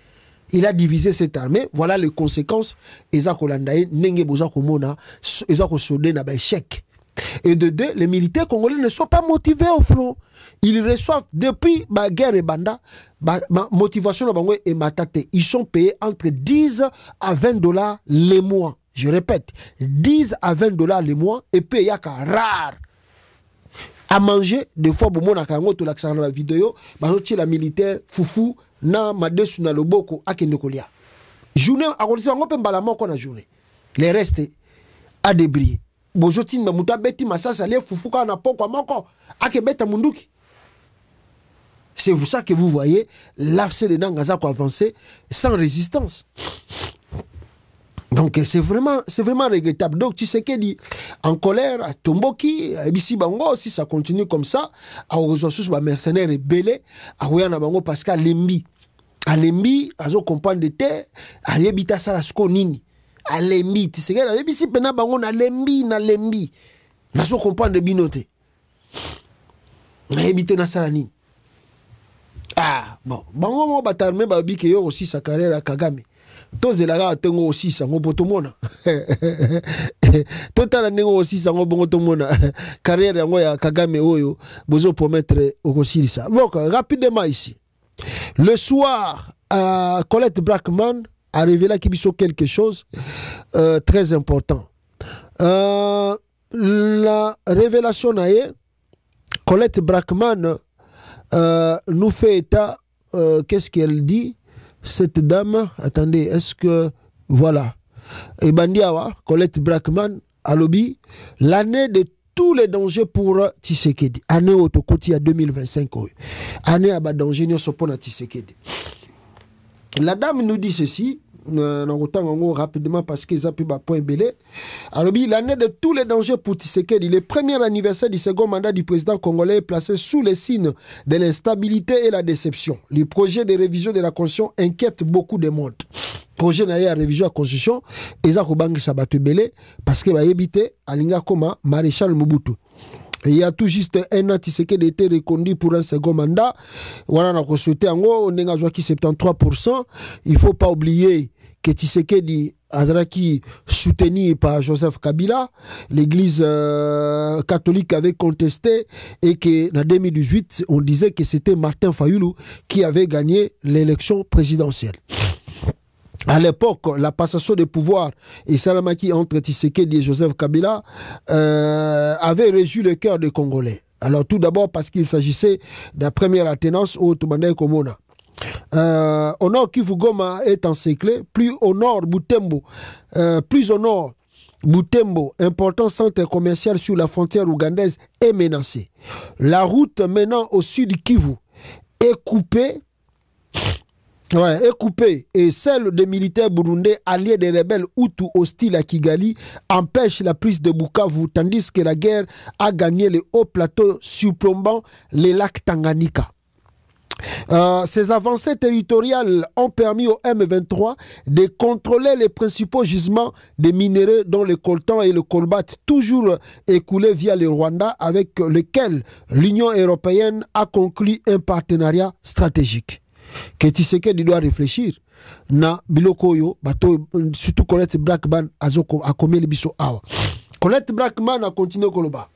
Il a divisé cette armée. Voilà les conséquences. Ezako landaye nenge boza komona ezako sodé na ba échec. Et de deux, les militaires congolais ne sont pas motivés au front. Ils reçoivent depuis la guerre et banda, ma motivation et matate. Ils sont payés entre $10 à $20 les mois. Je répète, $10 à $20 les mois et payés à rare. À manger, des fois, bon, on a quand même l'accent dans la vidéo, la militaire, foufou, na madesu na loboko, à kendekolia. Journée, à la journée. Les restes, à débris. Bojotine mamuta beti masasa le fufuka na poko moko ake beta munduki. C'est pour ça que vous voyez l'AFC de Nangaza ko avancer sans résistance. Donc c'est vraiment regrettable. Donc Tshisekedi en colère à Tomboki, Bisi Bango si ça continue comme ça, à ressources ba mercenaires et belé, à Oyana Bango parce qu'à Lembi, azo comprendre de terre, à yebita sala sko nini. À Lembi, tu sais que si pena bango na Lembi, na so comprendre de binote. Na habité na salani. Ah bon, bango mo batarme ba bi ke yo aussi sa carrière à Kagame. Tozela tengo aussi sa ngo botomona. Total nengo aussi sa ngo botomona. Carrière yango ya Kagame oyo bozo promettre aussi ça. Donc rapidement ici. Le soir, Colette Brackman a révélé qu'il y a quelque chose très important. La révélation naïe, Colette Brackman nous fait état, qu'est-ce qu'elle dit, cette dame, attendez, est-ce que, voilà, et Bandiawa, Colette Brackman, à lobby, l'année de tous les dangers pour Tshisekedi, année au Tokoti à 2025, année à danger, nous sommes à Tshisekedi. La dame nous dit ceci, rapidement parce qu'ils ont pu point belé. Alors, l'année de tous les dangers pour Tshisekedi, le premier anniversaire du second mandat du président congolais est placé sous les signes de l'instabilité et la déception. Le projet de révision de la Constitution inquiète beaucoup de monde. Projet de révision de la Constitution, ils ont bangi sabatu belé parce que va éviter Alinga Koma, Maréchal Mobutu. Il y a tout juste un an, Tshisekedi était reconduit pour un second mandat. Voilà, on a souhaité en haut, on a qui 73%. Il ne faut pas oublier que Tshisekedi Azraki soutenu par Joseph Kabila, l'église catholique avait contesté et que en 2018, on disait que c'était Martin Fayoulou qui avait gagné l'élection présidentielle. À l'époque, la passation de pouvoir et Salamaki entre Tshisekedi et Joseph Kabila avait réjoui le cœur des Congolais. Alors tout d'abord parce qu'il s'agissait de la première alternance au Toubandé Komona. Au nord, Kivu Goma est encerclé, plus au nord, Butembo, important centre commercial sur la frontière ougandaise, est menacé. La route menant au sud Kivu est coupée. Et celle des militaires burundais alliés des rebelles Hutus hostiles à Kigali empêche la prise de Bukavu, tandis que la guerre a gagné les hauts plateaux surplombant les lacs Tanganyika. Ces avancées territoriales ont permis au M23 de contrôler les principaux gisements de minéraux dont le coltan et le colbat, toujours écoulés via le Rwanda, avec lequel l'Union européenne a conclu un partenariat stratégique. Que Tshisekedi doit réfléchir na bilokoyo bato surtout Colette Brackman azoko a commis le biso awa. Colette Brackman a continué koloba.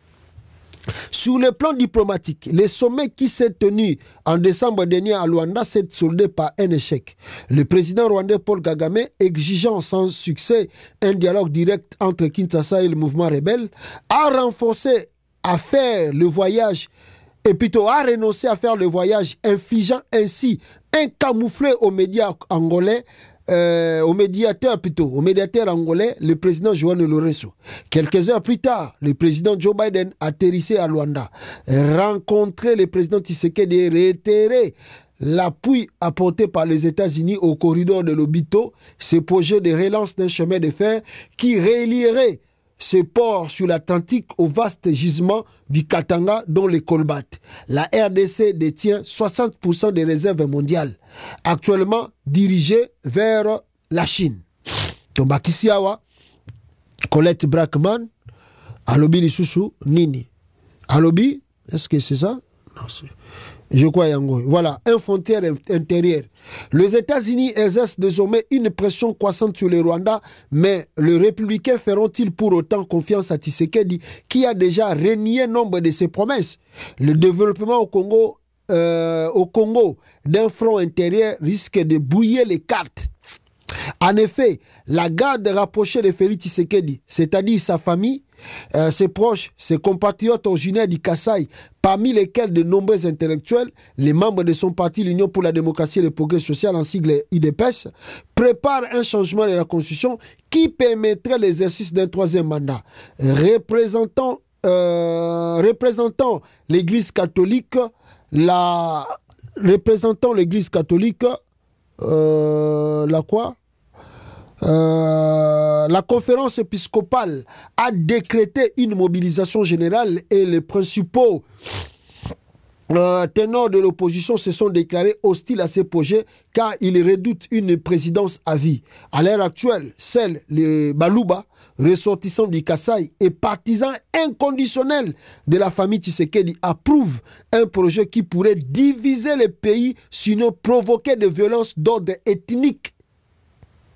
Sur le plan diplomatique, le sommet qui s'est tenu en décembre dernier à Luanda s'est soldé par un échec. Le président rwandais Paul Kagame, exigeant sans succès un dialogue direct entre Kinshasa et le mouvement rebelle, a renforcé à faire le voyage et plutôt a renoncé à faire le voyage, infligeant ainsi un camouflet aux médias angolais, au médiateur angolais, le président João Lourenço. Quelques heures plus tard, le président Joe Biden atterrissait à Luanda, rencontrait le président Tshisekedi et réitéré l'appui apporté par les États-Unis au corridor de l'Obito, ce projet de relance d'un chemin de fer qui relierait ce port sur l'Atlantique au vaste gisement du Katanga dont les Kolbat. La RDC détient 60% des réserves mondiales, actuellement dirigées vers la Chine. Tombakisiawa, Colette Brackman, Alobi Lisusu, Nini. Alobi, est-ce que c'est ça? Non, c'est... Je crois Yango. Voilà, une frontière intérieure. Les États-Unis exercent désormais une pression croissante sur le Rwanda, mais les républicains feront-ils pour autant confiance à Tshisekedi, qui a déjà renié nombre de ses promesses? Le développement au Congo d'un front intérieur risque de brouiller les cartes. En effet, la garde rapprochée de Félix Tshisekedi, c'est-à-dire sa famille, ses proches, ses compatriotes originaires du Kasaï, parmi lesquels de nombreux intellectuels, les membres de son parti, l'Union pour la démocratie et le progrès social, en sigle UDPS, préparent un changement de la Constitution qui permettrait l'exercice d'un troisième mandat. Représentant l'Église catholique, la conférence épiscopale a décrété une mobilisation générale et les principaux ténors de l'opposition se sont déclarés hostiles à ces projets car ils redoutent une présidence à vie. À l'heure actuelle, les Baluba, ressortissants du Kasaï et partisans inconditionnels de la famille Tshisekedi, approuvent un projet qui pourrait diviser le pays, sinon provoquer des violences d'ordre ethnique.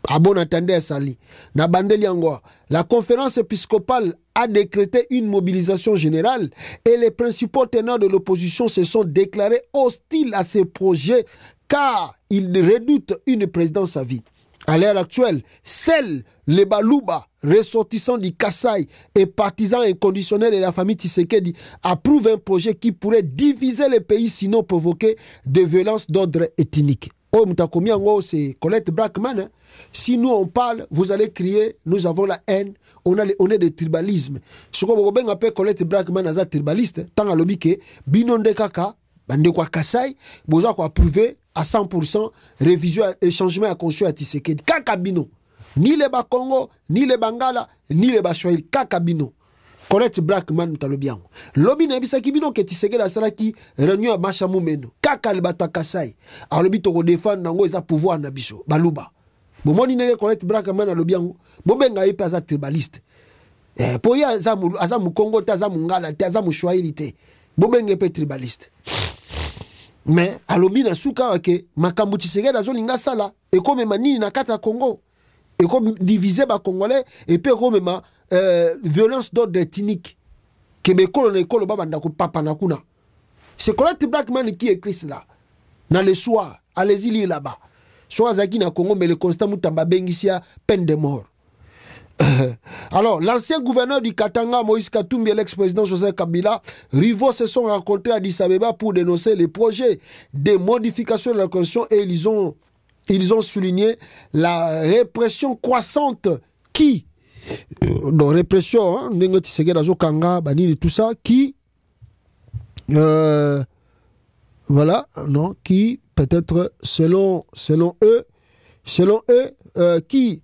À bon entendeur, Sali. La conférence épiscopale a décrété une mobilisation générale et les principaux tenants de l'opposition se sont déclarés hostiles à ces projets car ils redoutent une présidence à vie. À l'heure actuelle, les Baluba, ressortissants du Kasaï et partisans inconditionnels de la famille Tshisekedi, approuvent un projet qui pourrait diviser le pays, sinon provoquer des violences d'ordre ethnique. Oh, c'est Colette Brackman. Hein? Si nous on parle, vous allez crier, nous avons la haine, on est des tribalismes. Ce qu'on appelle Colette Brackman as tribaliste, tant à l'objet que binonde kaka, bande kwa Kasaï, vous avez approuvé à 100% révision et changement à conçu à Tshisekedi. Kaka bino. Ni les Bakongo, ni les Bangala, ni les Bachouil. Kaka bino. Colette Brackman talobian. Lobi na bisaki bino ke Tshisekedi la salaki réunion à Machamu meno. Kaka le bato Kasaï. Alors lobi to défendre nango eza pouvoir na biso. Baluba. Bomoni nege Colette Brackman talobian. Bobenga ipa za tribaliste. Poya azamu Congo, azamu Ngala, azamu Swahili, bobenge pe tribaliste. Mais alobi na suka ke makambu Tshisekedi azolinga sala et comme manini na kata Congo et comme diviser ba congolais et puis comme violence d'ordre ethnique que be kolone ekolo babanda ko papa na kuna. C'est Colette Blackman qui écrit cela dans le soir, allez-y lire là-bas. Soit Zaki na Congo mais le constat mutamba bengisia peine de mort. Alors, l'ancien gouverneur du Katanga, Moïse Katumbi, et l'ex-président Joseph Kabila, rivaux se sont rencontrés à Addis Abeba pour dénoncer les projets de modification de la Constitution et ils ont souligné la répression croissante qui, donc répression, hein, tout ça, qui, voilà, non, qui peut-être selon eux, qui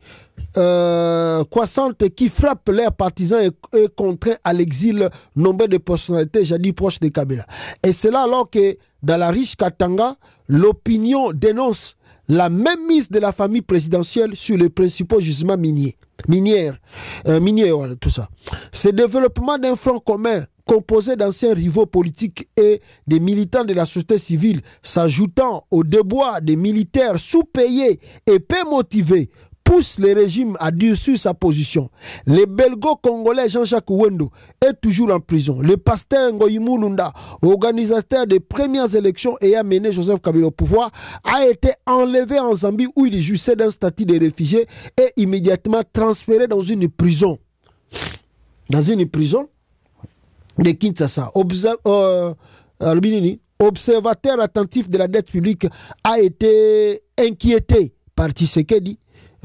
croissante et qui frappe leurs partisans et contraint à l'exil nombre de personnalités jadis proches de Kabila. Et c'est là alors que dans la riche Katanga, l'opinion dénonce la même mise de la famille présidentielle sur les principaux gisements miniers, tout ça. Ce développement d'un front commun composé d'anciens rivaux politiques et des militants de la société civile, s'ajoutant au déboire des militaires sous-payés et peu motivés, pousse le régime à durcir sa position. Le belgo-congolais Jean-Jacques Wendo est toujours en prison. Le pasteur Ngoïmou Lunda, organisateur des premières élections ayant mené Joseph Kabila au pouvoir, a été enlevé en Zambie où il jouissait d'un statut de réfugié et immédiatement transféré dans une prison. Dans une prison de Kinshasa. Observateur attentif de la dette publique a été inquiété par Tshisekedi.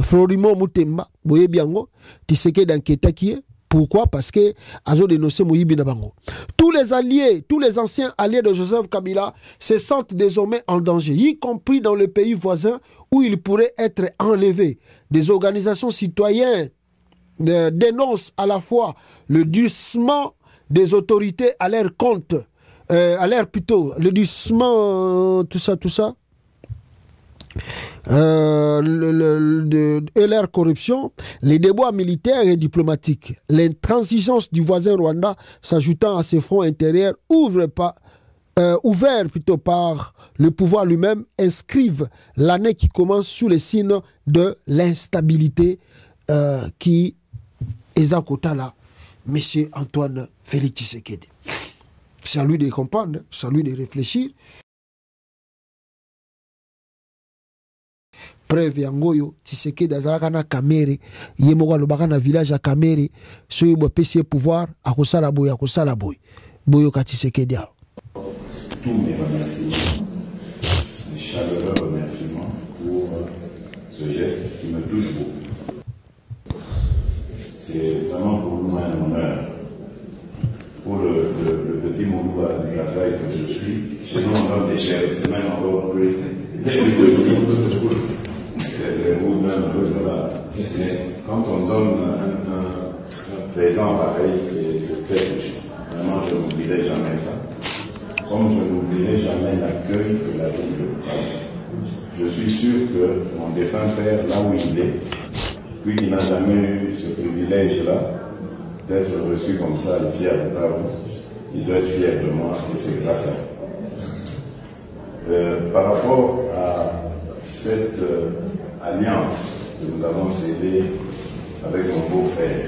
Florimo Mutemba, boye biango, Tshisekedi inquiété qui est. Pourquoi? Parce que azo dénoncé Moïbi Nabango. Tous les alliés, tous les anciens alliés de Joseph Kabila se sentent désormais en danger, y compris dans les pays voisins où ils pourraient être enlevés. Des organisations citoyennes dénoncent à la fois le durcissement des autorités à leur compte, le durcissement, tout ça. Et leur corruption, les déboires militaires et diplomatiques, l'intransigeance du voisin Rwanda s'ajoutant à ces fronts intérieurs ouverts par le pouvoir lui-même, inscrivent l'année qui commence sous les signes de l'instabilité qui est à côté là, M. Antoine Félix Tshisekedi. C'est à lui de comprendre, c'est à lui de réfléchir. Preuve yangoyo Tshisekedi azalaka na Kamere yemoko alobaka na village ya Kamere soyo bo pesi pouvoir akosala boy boyo ka Tshisekedi. Tous mes remerciements, mes chaleureux remerciements pour ce geste qui me touche beaucoup. C'est vraiment pour nous un honneur. Pour le petit Moulouba du Kassai que je suis, chez nous on donne des chèvres, c'est même encore plus quand on donne un présent pareil, c'est très touchant. Vraiment, je n'oublierai jamais ça. Comme je n'oublierai jamais l'accueil que la ville de Bukavu. Je suis sûr que mon défunt père, là où il est, puis il n'a jamais eu ce privilège-là d'être reçu comme ça ici à Bukavu, il doit être fier de moi et c'est grâce à lui. Par rapport à cette alliance que nous avons scellée avec mon beau-frère,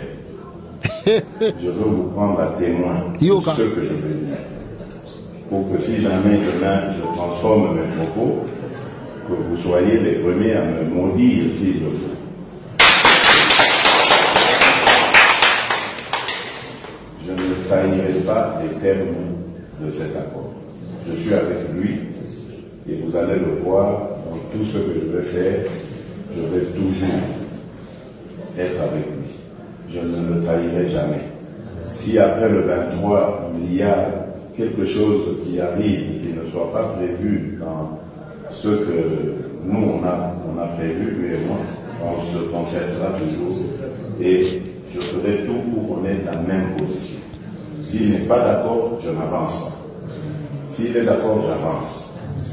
je veux vous prendre à témoin de ce que je veux dire. Pour que si jamais demain je transforme mes propos, que vous soyez les premiers à me maudire s'il le faut. Je ne trahirai pas les termes de cet accord. Je suis avec lui et vous allez le voir dans tout ce que je vais faire. Je vais toujours être avec lui. Je ne le trahirai jamais. Si après le 23, il y a quelque chose qui arrive qui ne soit pas prévu dans ce que nous on a prévu, lui et moi, on se concertera toujours et je ferai tout pour qu'on ait la même position. S'il n'est pas d'accord, je n'avance pas. S'il est d'accord, j'avance.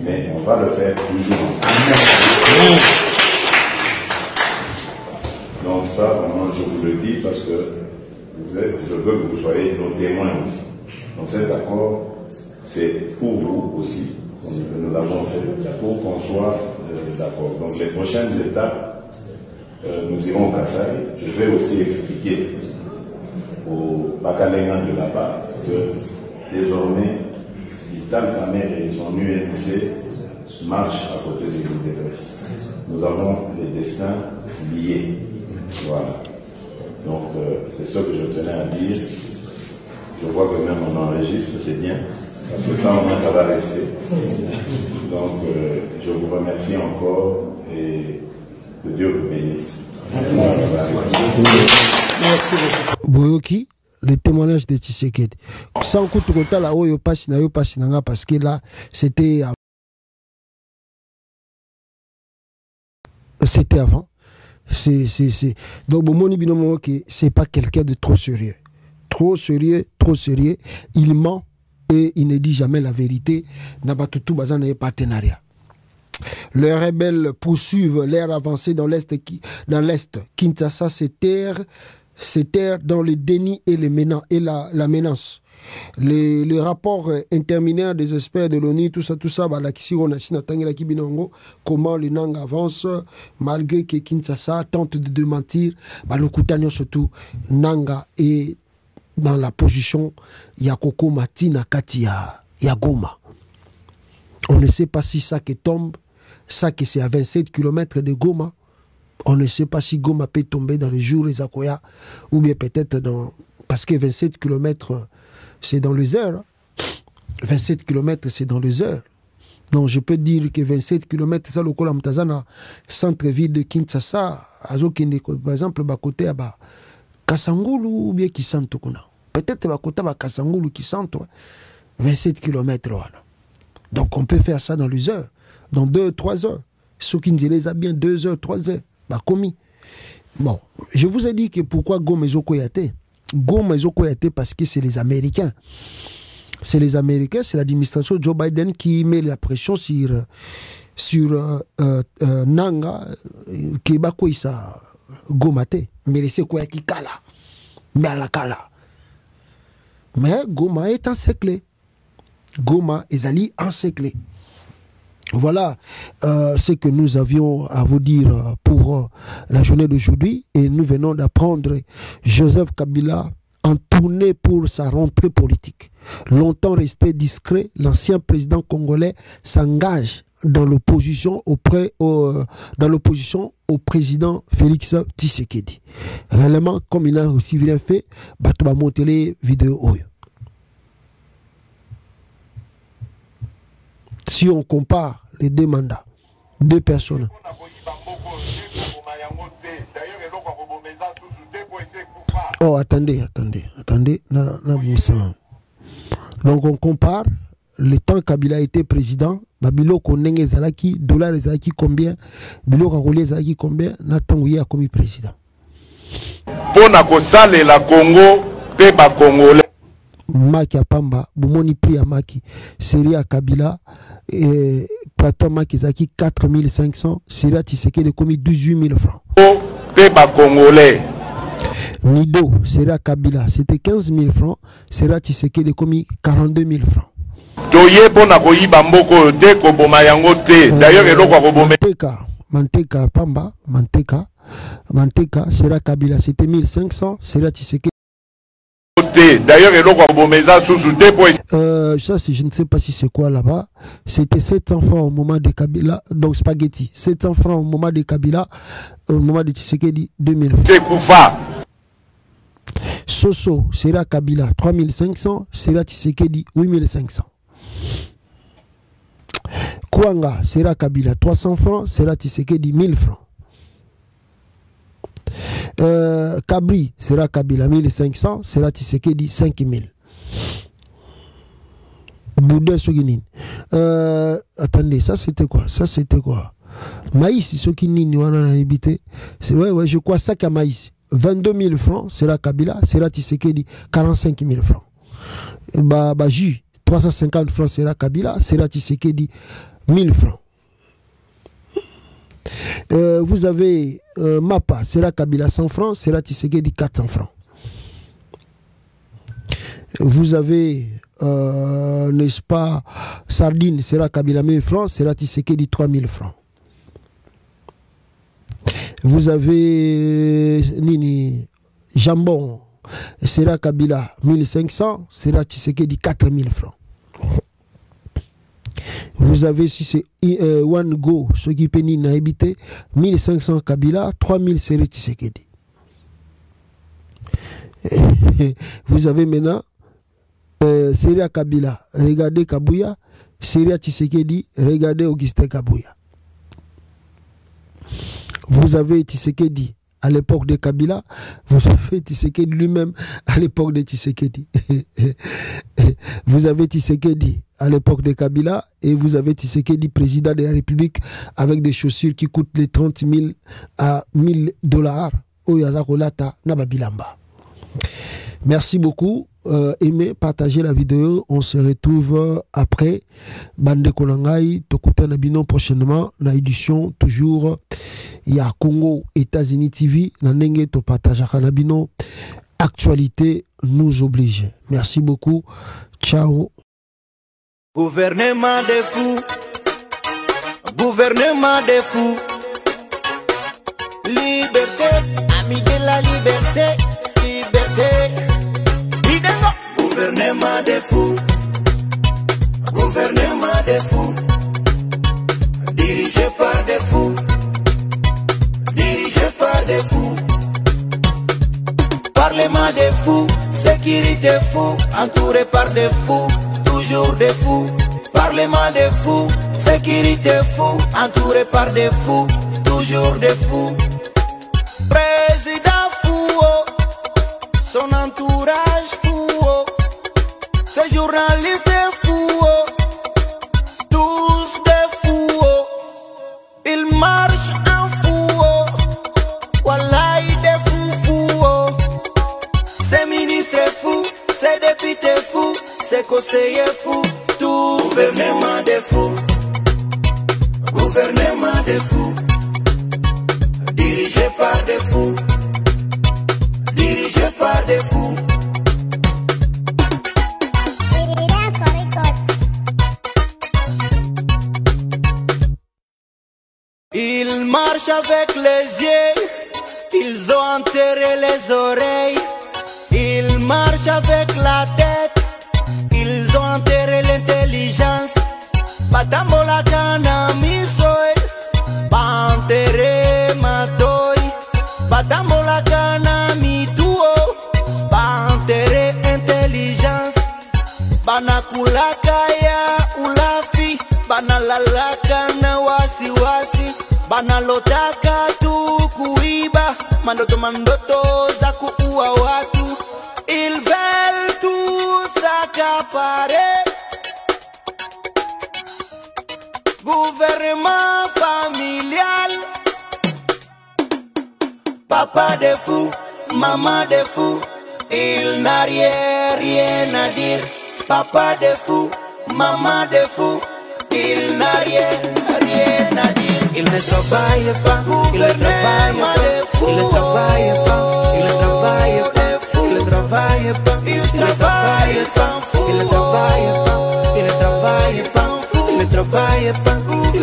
Mais on va le faire toujours. Amen. Donc ça, vraiment, je vous le dis parce que je veux que vous soyez nos témoins aussi. Donc cet accord, c'est pour vous aussi, que nous l'avons fait, pour qu'on soit d'accord. Donc les prochaines étapes, nous irons au Kassai. Je vais aussi expliquer aux Bakalengan de là-bas que désormais, Vital Kamerhe et son UNC marchent à côté du groupe de l'Ouest. Nous avons les destins liés. Voilà. Donc c'est ce que je tenais à dire. Je vois que même on enregistre, c'est bien. Parce que ça, au moins, ça va rester. Donc, je vous remercie encore et que Dieu vous bénisse. Merci beaucoup. Boyoki, le témoignage de Tshisekedi. Sans coup de la oyo passe na yo passe nanga parce que là, c'était avant. Donc, bon, mon ibinomo, c'est pas quelqu'un de trop sérieux. Trop sérieux, trop sérieux. Il ment. Et il ne dit jamais la vérité. Nabatutu Bazan est partenariat. Les rebelles poursuivent leur avancée dans l'Est. Kinshasa se terre dans le déni et la menace. Le rapport interminaire des experts de l'ONU, tout ça, comment le Nanga avance, malgré que Kinshasa tente de démentir, le surtout Nanga est dans la position Yakoko Matina Katia Yagoma. On ne sait pas si ça qui tombe, ça qui c'est à 27 km de Goma. On ne sait pas si Goma peut tomber dans les jours les Akoya ou bien peut-être dans. Parce que 27 km c'est dans les heures. 27 km c'est dans les heures. Donc je peux dire que 27 km c'est le Kolamtazana, centre-ville de Kinshasa, par exemple, à côté à Kasangulu ou bien Kisanto kuna. Peut-être à côté de Kasangulu Kisanto, 27 km. Donc on peut faire ça dans les heures, dans 2-3 heures. Ceux qui nous les a bien 2 heures, 3 heures, commis. Bon, je vous ai dit que pourquoi Goma Ezokoyate. Goma Ezokoyate parce que c'est les Américains. C'est les Américains, c'est l'administration Joe Biden qui met la pression sur Nanga, qui est ça. Gomate, mais laissez quoi qui kala, mais à la kala. Mais Goma est encerclé. Goma est allé encerclé. Voilà ce que nous avions à vous dire pour la journée d'aujourd'hui. Et nous venons d'apprendre Joseph Kabila en tournée pour sa rentrée politique. Longtemps resté discret, l'ancien président congolais s'engage dans l'opposition au président Félix Tshisekedi. Réellement, comme il a aussi bien fait, tu vas monter les vidéos. Si on compare les deux mandats, deux personnes. Oh, attendez. Donc on compare le temps Kabila était président, Babilo Konenge Zalaki, dollar Zalaki combien, Bilo Kagolé Zalaki combien, Natanguye a commis président. Pour Nakosale la Congo, Peba Congolais. Maki Apamba, Boumoni Pri à Maki, Seria Kabila, et Platon Maki Zaki 4500, Seria Tshisekedi de commis 18 000 francs. Peba Congolais. Nido, Seria Kabila, c'était 15 000 francs, Seria Tshisekedi de commis 42 000 francs. Manteka Pamba, Manteka, Sera Kabila, c'était 1500, Sera Tshisekedi. D'ailleurs, ça, je ne sais pas si c'est quoi là-bas. C'était 700 francs au moment de Kabila, donc spaghetti. 700 francs au moment de Kabila, au moment de Tshisekedi, 2000 francs. Soso, Sera Kabila, 3500, Sera Tshisekedi, 8500. Kwanga, Sera Kabila, 300 francs, Sera Tshisekedi, 1000 francs. Kabri, Sera Kabila, 1500, Sera Tshisekedi, 5000. Bouddha Soginin. Attendez, ça c'était quoi? Maïs, Soginin, on a habité. Ouais, je crois, sac à maïs. 22 000 francs, Sera Kabila, Sera Tshisekedi, 45 000 francs. Jus, 350 francs, Sera Kabila, Sera Tshisekedi, 1000 francs. Vous avez Mapa, Sera Kabila 100 francs, Sera Tshisekedi 400 francs. Vous avez, n'est-ce pas, sardine, sera Kabila 1000 francs, sera Tshisekedi 3000 francs. Vous avez Nini, jambon, sera Kabila 1500, sera Tshisekedi 4000 francs. Vous avez, si c'est One Go, ce qui peut ni habiter, 1500 Kabila, 3000 sera Tshisekedi. Vous avez maintenant Seria Kabila, regardez Kabouya, Seria Tshisekedi, regardez Augustin Kabouya. Vous avez Tshisekedi à l'époque de Kabila, vous avez Tshisekedi lui-même à l'époque de Tshisekedi. Vous avez Tshisekedi à l'époque de Kabila et vous avez Tshisekedi président de la République avec des chaussures qui coûtent les 30 000 à 1000 $. Oyazakolata Nababilamba. Merci beaucoup. Aimez, partagez la vidéo. On se retrouve après. Bande Kolangai, Tokuta Nabino prochainement. La édition toujours. Il y a Congo, États-Unis TV. Nanenge to partage Nabino. Actualité nous oblige. Merci beaucoup. Ciao. Gouvernement des fous. Gouvernement des fous. Liberté, ami de la liberté. Liberté. Gouvernement des fous, gouvernement des fous, dirigé par des fous, dirigé par des fous. Parlement des fous, sécurité fou, entouré par des fous, toujours des fous. Parlement des fous, sécurité fou, entouré par des fous, toujours des fous. Président fou, son entourage fou. Ces journalistes des fous, tous des fous, ils marchent en fou, wallahi des fous. Ces ministres fous, ces députés fous, ces conseillers fous, tous gouvernement des fous, gouvernement des fous, dirigé par des fous, dirigé par des fous. Ils marchent avec les yeux, ils ont enterré les oreilles. Ils marchent avec la tête, ils ont enterré l'intelligence. Batambola kana misoy, ba enterré matoi. Batambola kana mituo, ba enterré intelligence. Banakulaka ya ulafi, banalalaka na wasiwasi. Banalotaka tu kuiba, mandoto za kuua watu. Ils veulent tout s'accaparer. Gouvernement familial. Papa des fous, maman des fous, il n'a rien à dire. Papa des fous, maman des fous, il n'a rien à dire. Il ne travaille pas, il ne travaille pas, il ne travaille pas, il ne travaille pas, il ne travaille pas, il ne travaille pas, il ne travaille pas, il ne travaille pas, il ne travaille pas, il ne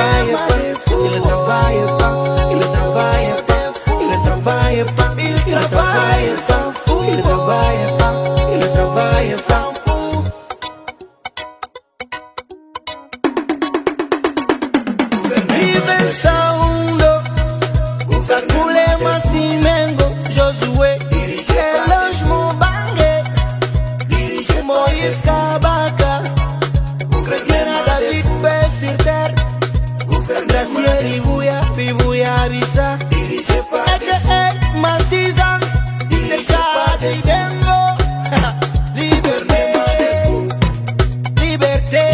travaille pas, il ne travaille pas, il ne travaille pas, il ne travaille pas, il ne travaille pas, il ne travaille pas, il ne travaille pas. Josué, Eloge Mobangé, Moïse Kabaka, Chrétien David paix sur terre, Gracieux Ribouya, Bibouya Bisa, Eke Massizan, Déjà Dengo, Liberté, Liberté,